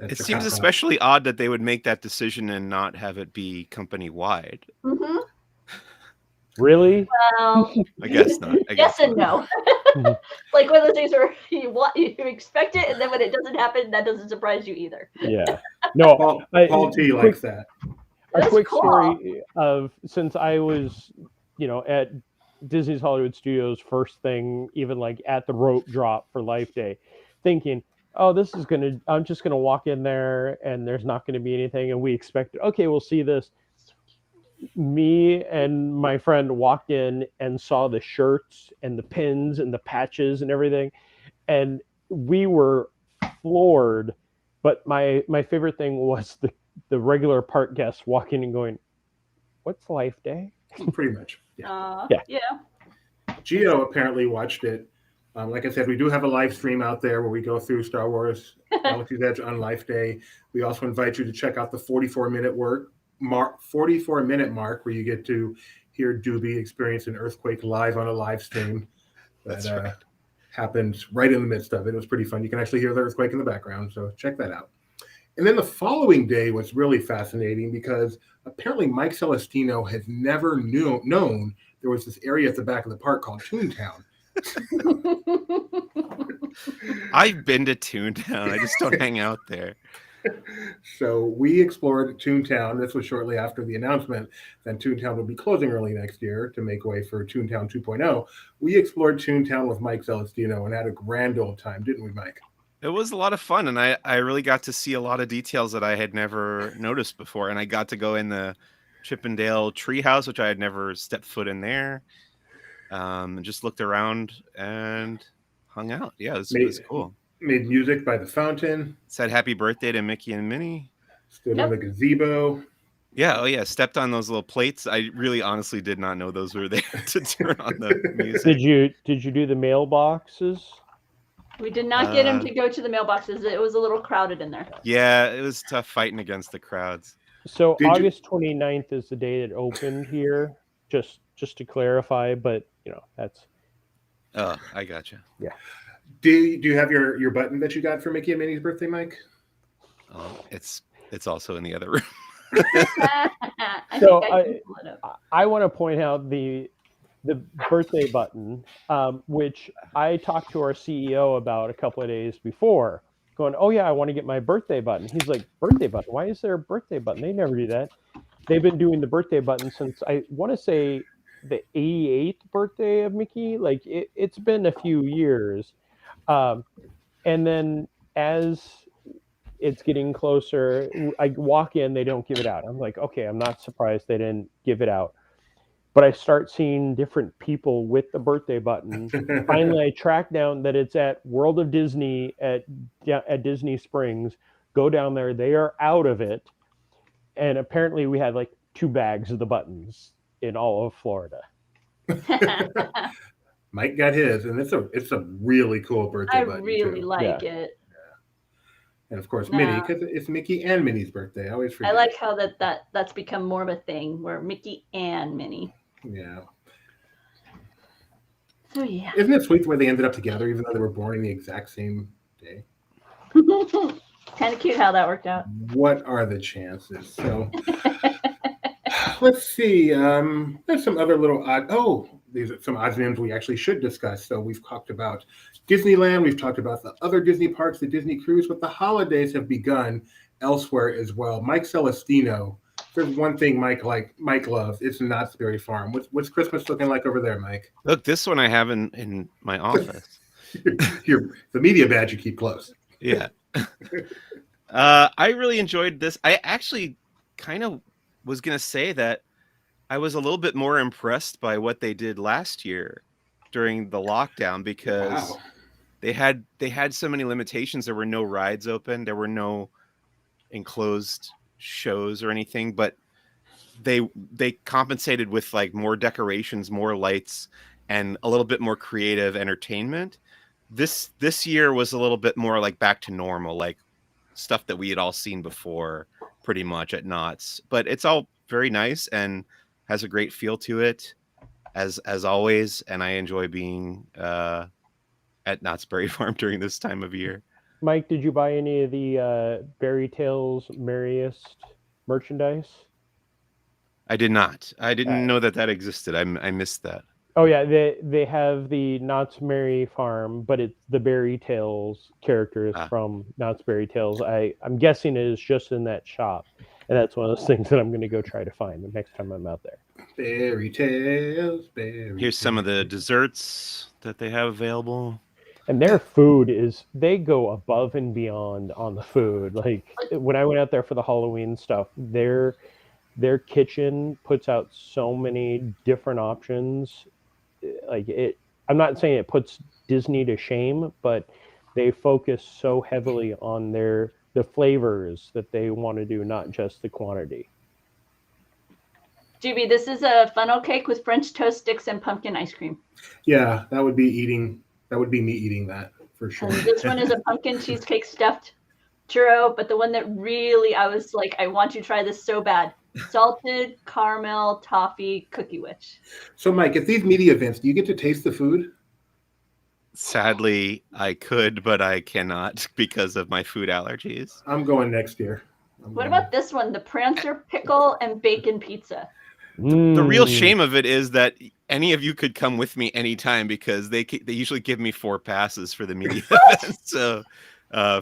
It seems especially odd that they would make that decision and not have it be company-wide. Mm-hmm. Really? Well, I guess not. Yes and no. Like one of those things where you expect it, and then when it doesn't happen, that doesn't surprise you either. Yeah. No, Paul T likes that. A quick story of, since I was, at Disney's Hollywood Studios first thing, even like at the rope drop for Life Day, thinking, oh, I'm just gonna walk in there and there's not gonna be anything, and we expected, okay, we'll see this. Me and my friend walked in and saw the shirts and the pins and the patches and everything, and we were floored. But my favorite thing was the regular park guests walking and going, "What's Life Day?" Pretty much. Yeah. Gio apparently watched it. Like I said, we do have a live stream out there where we go through Star Wars Galaxy's Edge on Life Day. We also invite you to check out the 44-minute mark where you get to hear Doobie experience an earthquake live on a live stream. That happened right in the midst of it. It was pretty fun. You can actually hear the earthquake in the background, so check that out. And then the following day was really fascinating because apparently Mike Celestino has never known there was this area at the back of the park called Toontown. I've been to Toontown. I just don't hang out there. So we explored Toontown. This was shortly after the announcement that Toontown would be closing early next year to make way for Toontown 2.0. We explored Toontown with Mike Celestino and had a grand old time, didn't we, Mike? It was a lot of fun, and I really got to see a lot of details that I had never noticed before. And I got to go in the Chippendale treehouse, which I had never stepped foot in there. And just looked around and hung out. Yeah, it was cool. Made music by the fountain. Said happy birthday to Mickey and Minnie. Stood in the gazebo. Yeah, stepped on those little plates. I really honestly did not know those were there to turn on the music. Did you do the mailboxes? We did not get him to go to the mailboxes. It was a little crowded in there. Yeah, it was tough fighting against the crowds. So August 29th is the day it opened here, just to clarify, but that's... Oh, I gotcha. Yeah. Do you have your button that you got for Mickey and Minnie's birthday, Mike? Oh, it's also in the other room. I want to point out the birthday button, which I talked to our CEO about a couple of days before, going, "Oh yeah, I want to get my birthday button." He's like, "Birthday button? Why is there a birthday button? They never do that." They've been doing the birthday button since, I want to say, the 88th birthday of Mickey. Like it's been a few years. And then as it's getting closer, I walk in, they don't give it out. I'm like, okay, I'm not surprised they didn't give it out. But I start seeing different people with the birthday button. Finally, I track down that it's at World of Disney at Disney Springs. Go down there. They are out of it. And apparently we had like 2 bags of the buttons in all of Florida. Mike got his, and it's a really cool birthday button. I really like it. And of course, Minnie, because it's Mickey and Minnie's birthday. I always forget. I like how that's become more of a thing where Mickey and Minnie. Yeah. So yeah. Isn't it sweet the way they ended up together, even though they were born in the exact same day? Kind of cute how that worked out. What are the chances? So let's see. There's some other little odd. Oh, these are some odds and ends we actually should discuss. So we've talked about Disneyland. We've talked about the other Disney parks, the Disney cruise, but the holidays have begun elsewhere as well. Mike Celestino. There's one thing Mike loves. It's Knott's Berry Farm. What's Christmas looking like over there, Mike? Look, this one I have in my office. The media badge you keep close. Yeah. I really enjoyed this. I actually kind of was going to say that I was a little bit more impressed by what they did last year during the lockdown, because they had so many limitations. There were no rides open. There were no enclosed shows or anything, but they compensated with like more decorations, more lights, and a little bit more creative entertainment. This year was a little bit more like back to normal, like stuff that we had all seen before pretty much at Knott's, but it's all very nice and has a great feel to it as always. And I enjoy being at Knott's Berry Farm during this time of year. Mike, did you buy any of the Berry Tales Merriest merchandise? I did not. I didn't know that existed. I missed that. Oh yeah, they have the Knott's Merry Farm, but it's the Berry Tales characters from Knott's Berry Tales. I'm guessing it is just in that shop, and that's one of those things that I'm going to go try to find the next time I'm out there. Berry Tales, Here's some of the desserts that they have available. And their food they go above and beyond on the food. Like when I went out there for the Halloween stuff, their kitchen puts out so many different options. Like I'm not saying it puts Disney to shame, but they focus so heavily on the flavors that they want to do, not just the quantity. GB, this is a funnel cake with French toast sticks and pumpkin ice cream. Yeah, that would be me eating that for sure. And this one is a pumpkin cheesecake stuffed churro, but the one that really I was like, I want you to try this so bad. Salted caramel toffee cookie witch. So Mike, at these media events, do you get to taste the food? Sadly, I could, but I cannot because of my food allergies. I'm going next year. What about this one? The Prancer pickle and bacon pizza. The real shame of it is that any of you could come with me anytime, because they usually give me 4 passes for the media event. So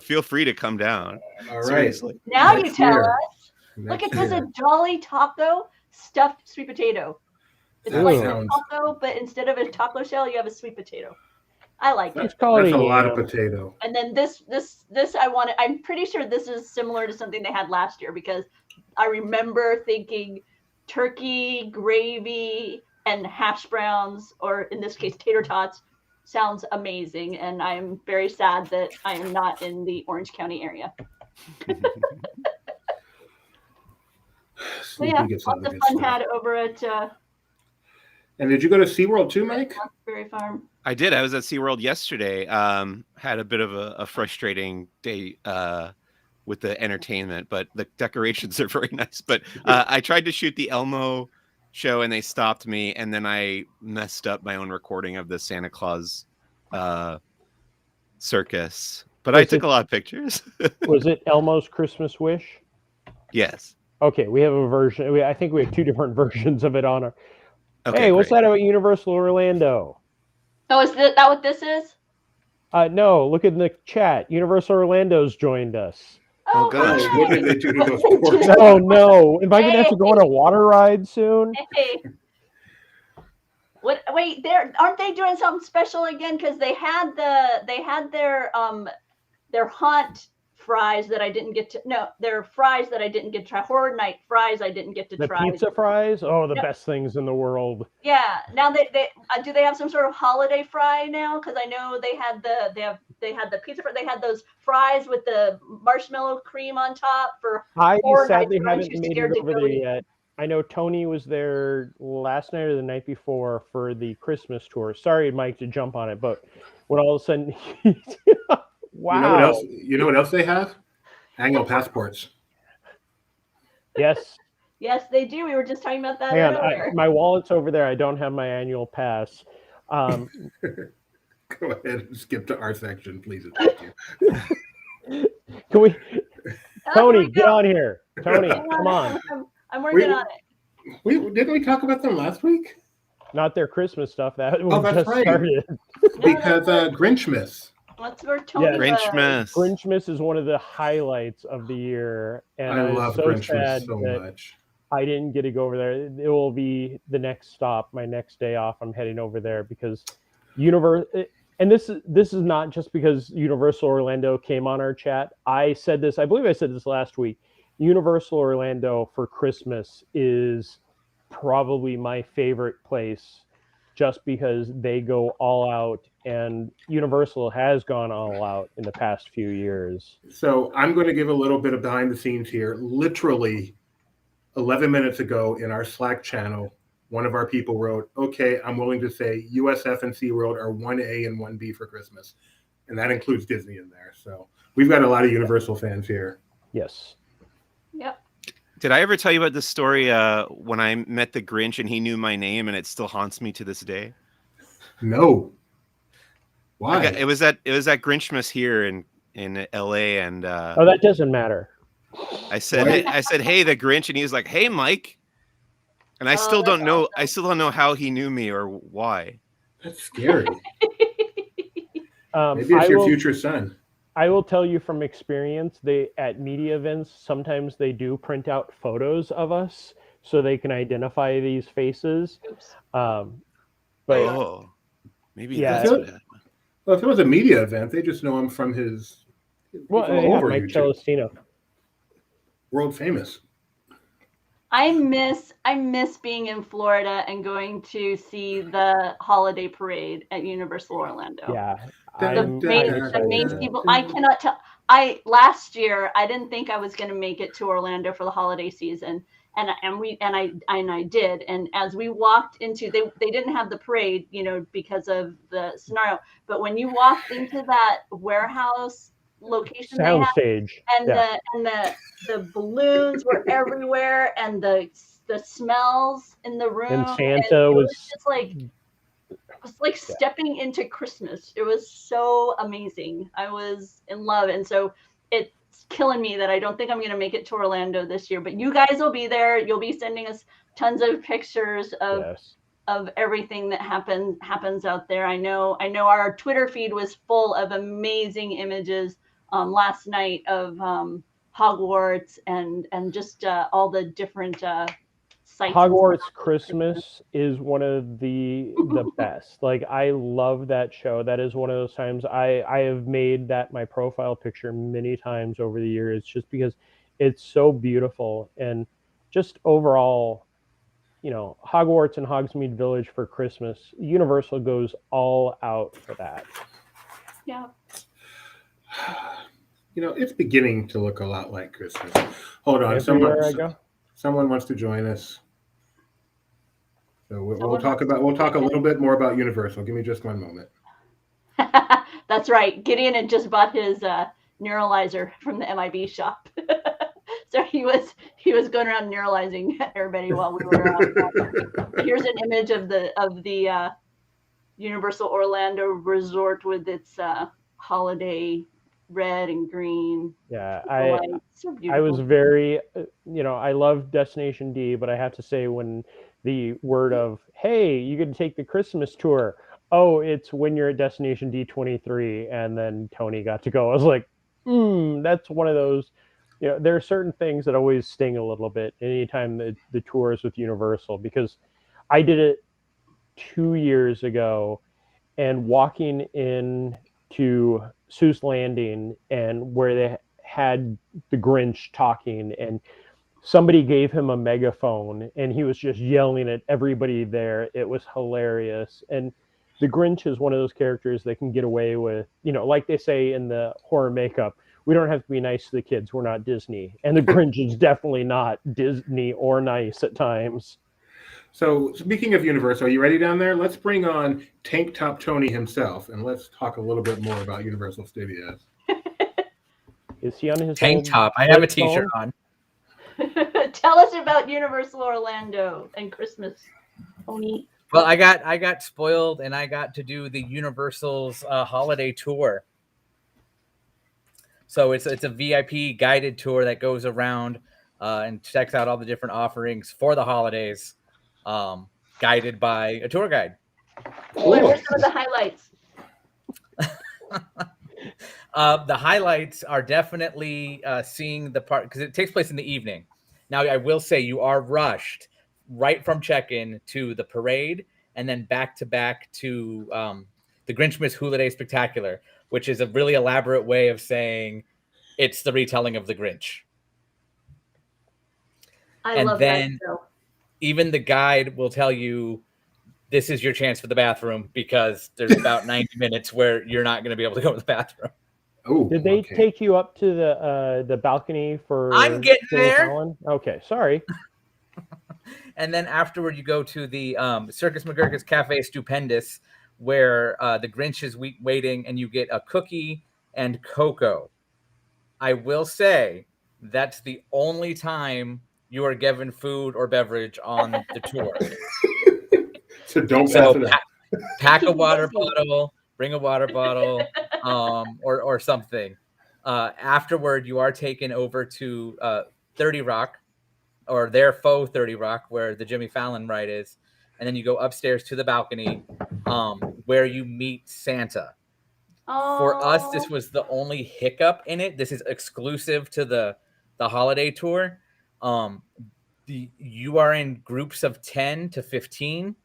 feel free to come down. All right. Seriously. Now you tell us. Look at this, a Jolly Taco stuffed sweet potato. It's like a taco, but instead of a taco shell, you have a sweet potato. I like it. That's a lot of potato. And then this I'm pretty sure this is similar to something they had last year, because I remember thinking turkey, gravy, and hash browns, or in this case, tater tots, sounds amazing. And I'm very sad that I am not in the Orange County area. So yeah, lots of fun had over at. And did you go to SeaWorld too, Mike? Berry Farm. I did. I was at SeaWorld yesterday. Had a bit of a frustrating day with the entertainment, but the decorations are very nice. But I tried to shoot the Elmo show and they stopped me, and then I messed up my own recording of the Santa Claus circus. But I took a lot of pictures. Was it Elmo's Christmas Wish? Yes. Okay, we have a version. I think we have 2 different versions of it on our. Okay, hey, what's that about Universal Orlando? Oh, is that what this is? No, look in the chat. Universal Orlando's joined us. Oh, good. Oh, what did they do to those What did poor they do? guys? Oh no! Am I gonna have to go on a water ride soon? Hey. What? Wait, aren't they doing something special again? Because they had their haunt fries that I didn't get to. No, their fries that I didn't get to try. Horror Night fries I didn't get to The try. pizza fries? Oh, the Yep. best things in the world. Yeah. Now they do they have some sort of holiday fry now? Because I know they had the pizza fry. They had those fries with the marshmallow cream on top for I Horror Nights. sadly But I'm haven't too made scared it to over go there eat. yet. I know Tony was there last night or the night before for the Christmas tour. Sorry, Mike, to jump on it, but when all of a sudden, wow! You know what else? You know what else they have? Annual passports. Yes. Yes, they do. We were just talking about that Hang on, earlier. my wallet's over there. I don't have my annual pass. Go ahead and skip to our section, please and thank you. Can we, Oh, Tony, here we get go. on here. Tony, Hang come on. I'm working on it. Didn't we talk about them last week? Not their Christmas stuff. That Oh, that's just right. started. Because Grinchmas. That's where Tony was. Grinchmas. Grinchmas is one of the highlights of the year, and I was love so Grinchmas sad so that much. I didn't get to go over there. It will be the next stop, my next day off. I'm heading over there because and this is not just because Universal Orlando came on our chat. I believe I said this last week. Universal Orlando for Christmas is probably my favorite place just because they go all out, and Universal has gone all out in the past few years. So I'm going to give a little bit of behind the scenes here. Literally 11 minutes ago in our Slack channel, one of our people wrote, okay, I'm willing to say USF and SeaWorld are 1A and 1B for Christmas. And that includes Disney in there. So we've got a lot of Universal fans here. Yes. Yep. Did I ever tell you about this story when I met the Grinch and he knew my name and it still haunts me to this day? No. Why? It was at Grinchmas here in LA, and Oh, that doesn't matter. I said, hey, the Grinch, and he was like, hey, Mike. And I still don't know. Awesome. I still don't know how he knew me or why. That's scary. Maybe it's your future son. I will tell you from experience, at media events, sometimes they do print out photos of us so they can identify these faces. But maybe yeah. that's what happened. Well, if it was a media event, they just know him from his Mike Celestino. World famous. I miss being in Florida and going to see the holiday parade at Universal Orlando. Yeah. The main people. I cannot tell. Last year I didn't think I was going to make it to Orlando for the holiday season, and I did. And as we walked into, they didn't have the parade, because of the scenario. But when you walked into that warehouse location, soundstage, and the balloons were everywhere, and the smells in the room, and Santa was just like. It's like stepping into Christmas. It was so amazing. I was in love. And so it's killing me that I don't think I'm going to make it to Orlando this year, but you guys will be there. You'll be sending us tons of pictures of everything that happens out there. I know our Twitter feed was full of amazing images last night of Hogwarts and just all the different Hogwarts Christmas is one of the best. Like, I love that show. That is one of those times I have made that my profile picture many times over the years, just because it's so beautiful. And just overall, Hogwarts and Hogsmeade Village for Christmas, Universal goes all out for that. Yeah. It's beginning to look a lot like Christmas. Hold on, someone wants to join us. So we'll talk a little bit more about Universal. Give me just one moment. That's right. Gideon had just bought his neuralizer from the MIB shop. So he was going around neuralizing everybody while we were out. Here's an image of the Universal Orlando Resort with its holiday red and green. Yeah, I was very, I love Destination D, but I have to say, when the word of, hey, you can take the Christmas tour, oh, it's when you're at Destination D23, and then Tony got to go. I was like, that's one of those. There are certain things that always sting a little bit anytime the tour is with Universal, because I did it 2 years ago, and walking in to Seuss Landing, and where they had the Grinch talking, and somebody gave him a megaphone and he was just yelling at everybody there. It was hilarious. And the Grinch is one of those characters that can get away with, like they say in the horror makeup, we don't have to be nice to the kids. We're not Disney. And the Grinch is definitely not Disney or nice at times. So speaking of Universal, are you ready down there? Let's bring on Tank Top Tony himself, and let's talk a little bit more about Universal Studios. Is he on his Tank top? I have a T-shirt on. Tell us about Universal Orlando and Christmas, Tony. Well, I got spoiled, and I got to do the Universal's holiday tour. So it's a VIP guided tour that goes around and checks out all the different offerings for the holidays, guided by a tour guide. What are some of the highlights? The highlights are definitely seeing the part, because it takes place in the evening. Now, I will say you are rushed right from check-in to the parade, and then back to the Grinchmas Holiday Spectacular, which is a really elaborate way of saying it's the retelling of the Grinch. I love that show. Even the guide will tell you this is your chance for the bathroom, because there's about 90 minutes where you're not going to be able to go to the bathroom. Oh, did they take you up to the balcony for? I'm getting there. Okay, sorry. And then afterward, you go to the Circus McGurk's Cafe Stupendous, where the Grinch is waiting, and you get a cookie and cocoa. I will say that's the only time you are given food or beverage on the tour. So don't pass it up. Pack a water bottle, bring a water bottle, or something. Afterward, you are taken over to 30 Rock, or their faux 30 Rock, where the Jimmy Fallon ride is. And then you go upstairs to the balcony, where you meet Santa. Oh. For us, this was the only hiccup in it. This is exclusive to the holiday tour. You are in groups of 10 to 15,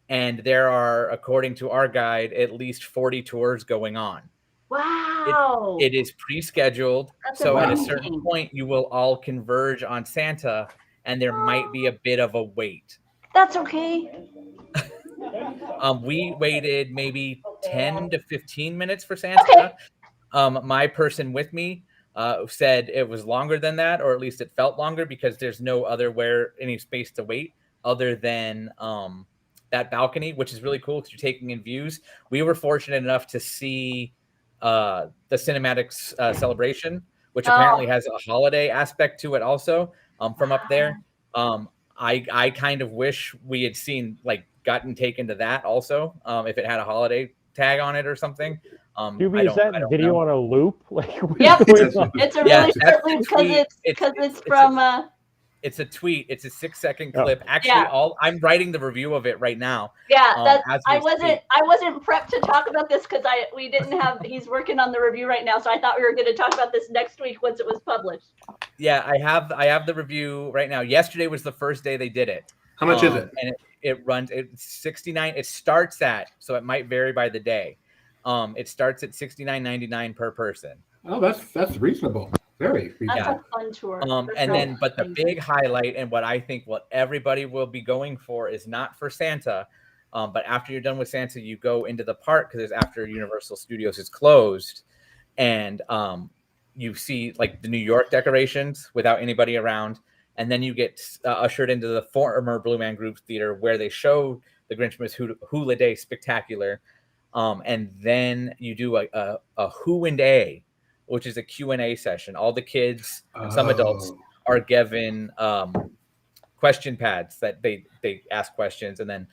and there are, according to our guide, at least 40 tours going on. Wow. It is pre-scheduled. So at a certain point, you will all converge on Santa, and there might be a bit of a wait. That's okay. We waited maybe 10 to 15 minutes for Santa. Okay. My person with me said it was longer than that, or at least it felt longer, because there's no any space to wait other than that balcony, which is really cool because you're taking in views. We were fortunate enough to see the cinematics celebration, which apparently has a holiday aspect to it also, from up there. I kind of wish we had gotten taken to that also, if it had a holiday tag on it or something. Doobie, is that video on a loop? Yep, it's a really short loop because it's from. It's a tweet. It's a 6-second clip. Actually, I'm writing the review of it right now. Yeah, I wasn't prepped to talk about this because we didn't have. He's working on the review right now, so I thought we were going to talk about this next week once it was published. Yeah, I have the review right now. Yesterday was the first day they did it. How much is it? And it runs. It's $69. It starts at, so it might vary by the day. It starts at $69.99 per person. Oh, that's reasonable. Very reasonable. That's a fun tour. But the big highlight, and what I think what everybody will be going for, is not for Santa, but after you're done with Santa, you go into the park, because after Universal Studios is closed, and you see like the New York decorations without anybody around, and then you get ushered into the former Blue Man Group Theater, where they show the Grinchmas Hula Day Spectacular. And then you do a Who and A, which is a Q&A session. All the kids and some adults are given question pads that they ask questions, and then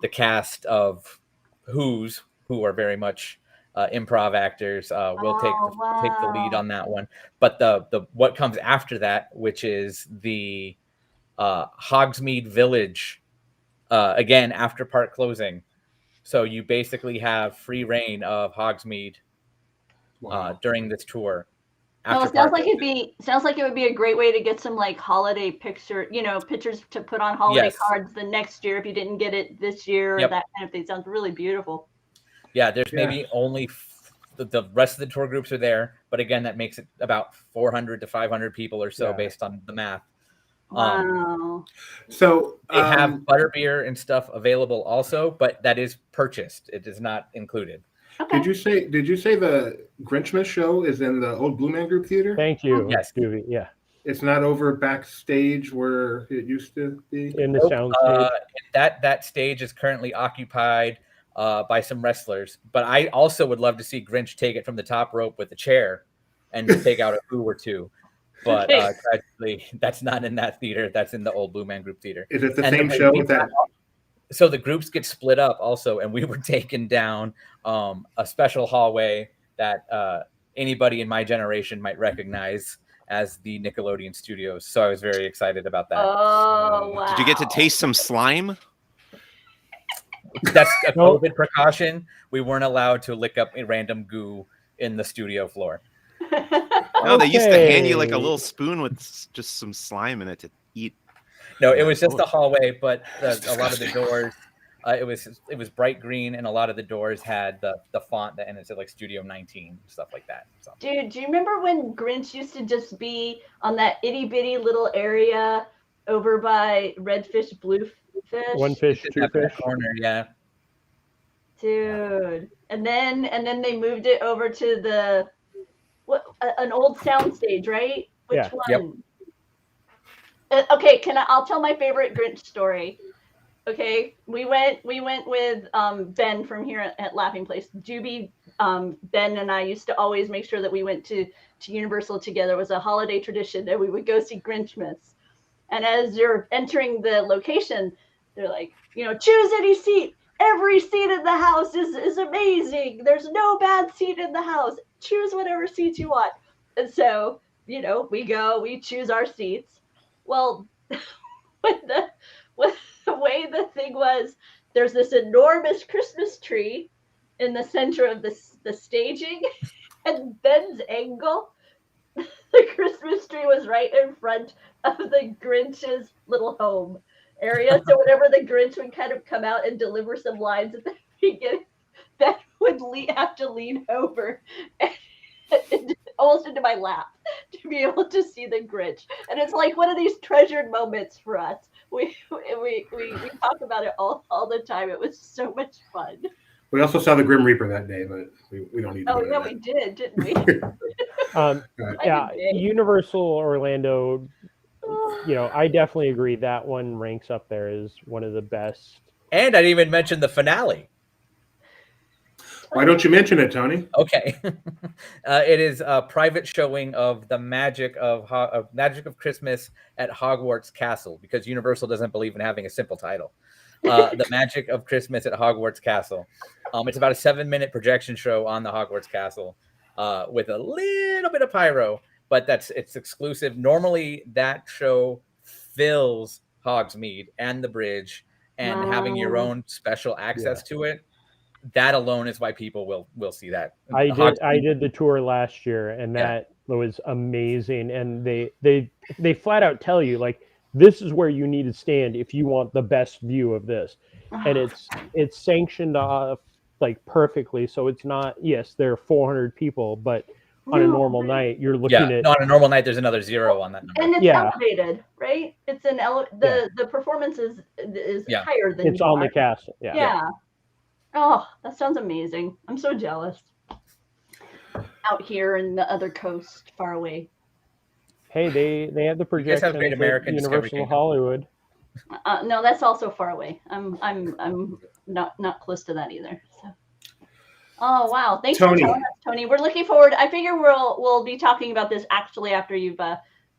the cast of who are very much improv actors will take the lead on that one. But the what comes after that, which is the Hogsmeade Village, again after park closing. So you basically have free reign of Hogsmeade during this tour. No, it sounds like it would be a great way to get some like holiday pictures to put on holiday cards the next year if you didn't get it this year or that kind of thing. Sounds really beautiful. Yeah, there's maybe only the rest of the tour groups are there, but again, that makes it about 400 to 500 people or so based on the math. Wow. So they have butterbeer and stuff available also, but that is purchased. It is not included. Okay. Did you say the Grinchmas show is in the old Blue Man Group Theater? Thank you. Yes. Yeah. It's not over backstage where it used to be? In the sound stage. That stage is currently occupied by some wrestlers, but I also would love to see Grinch take it from the top rope with a chair and take out a who or two. But tragically, that's not in that theater. That's in the old Blue Man Group Theater. Is it the same show with that? So the groups get split up also, and we were taken down a special hallway that anybody in my generation might recognize as the Nickelodeon Studios. So I was very excited about that. Oh, wow. Did you get to taste some slime? That's a COVID precaution. We weren't allowed to lick up a random goo in the studio floor. No, they used to hand you like a little spoon with just some slime in it to eat. No, it was just a hallway, but a lot of the doors, it was bright green, and a lot of the doors had the font that, and it said like Studio 19, stuff like that. So. Dude, do you remember when Grinch used to just be on that itty bitty little area over by Redfish, Bluefish? One fish, two fish. Corner, yeah. Dude, and then they moved it over to an old soundstage, right? Which one? Yep. Okay, I'll tell my favorite Grinch story. Okay, we went with Ben from here at Laughing Place. Juby, Ben and I used to always make sure that we went to Universal together. It was a holiday tradition that we would go see Grinchmas. And as you're entering the location, they're like, choose any seat. Every seat in the house is amazing. There's no bad seat in the house. Choose whatever seat you want. And so, we choose our seats. Well, the way the thing was, there's this enormous Christmas tree in the center of the staging, and Ben's angle, the Christmas tree was right in front of the Grinch's little home area. So whenever the Grinch would kind of come out and deliver some lines at the beginning, Ben would have to lean over and almost into my lap to be able to see the Grinch. And it's like one of these treasured moments for us. We talk about it all the time. It was so much fun. We also saw the Grim Reaper that day, but we don't need to. Oh, yeah, we did, didn't we? Yeah, Universal Orlando, I definitely agree. That one ranks up there as one of the best. And I didn't even mention the finale. Why don't you mention it, Tony? Okay. It is a private showing of the Magic of Christmas at Hogwarts Castle, because Universal doesn't believe in having a simple title. The Magic of Christmas at Hogwarts Castle. It's about a 7-minute projection show on the Hogwarts Castle with a little bit of pyro, but it's exclusive. Normally that show fills Hogsmeade and the bridge, and having your own special access to it, that alone is why people will see that. I did the tour last year, and that was amazing. And they flat out tell you, like, this is where you need to stand if you want the best view of this. And it's sanctioned off like perfectly. So it's not, yes, there are 400 people, but on a normal night, you're looking at... No, on a normal night, there's another 0 on that number. And it's elevated, right? It's the performance is higher than it's on the castle. Yeah. Oh, that sounds amazing. I'm so jealous. Out here in the other coast, far away. Hey, they have the projection Great at American Universal Hollywood. No, that's also far away. I'm not close to that either. So. Oh wow! Thanks for telling us, Tony. We're looking forward. I figure we'll be talking about this actually after you've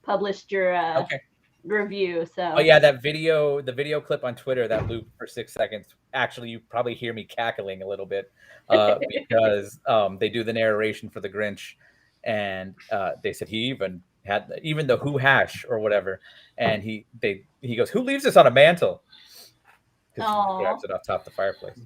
published your review. So. Oh yeah, the video clip on Twitter that looped for 6 seconds. Actually, you probably hear me cackling a little bit because they do the narration for the Grinch, and they said he even had the Who hash or whatever, and he goes, "Who leaves this on a mantle?" Because he grabs it off top of the fireplace.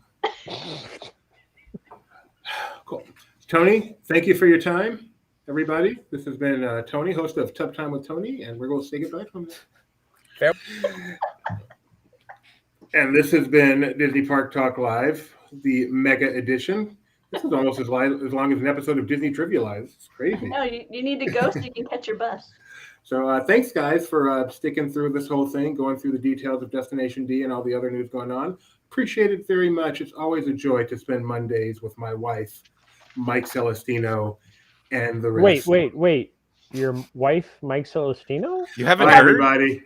Cool. Tony, thank you for your time, everybody. This has been Tony, host of Tough Time with Tony, and we're going to say goodbye from there. And this has been Disney Park Talk Live, the Mega Edition. This is almost as long as an episode of Disney Trivia Live. It's crazy. No, you need to go so you can catch your bus. So thanks, guys, for sticking through this whole thing, going through the details of Destination D and all the other news going on. Appreciate it very much. It's always a joy to spend Mondays with my wife, Mike Celestino, and the rest. Wait. Your wife, Mike Celestino? You haven't Bye, heard? everybody.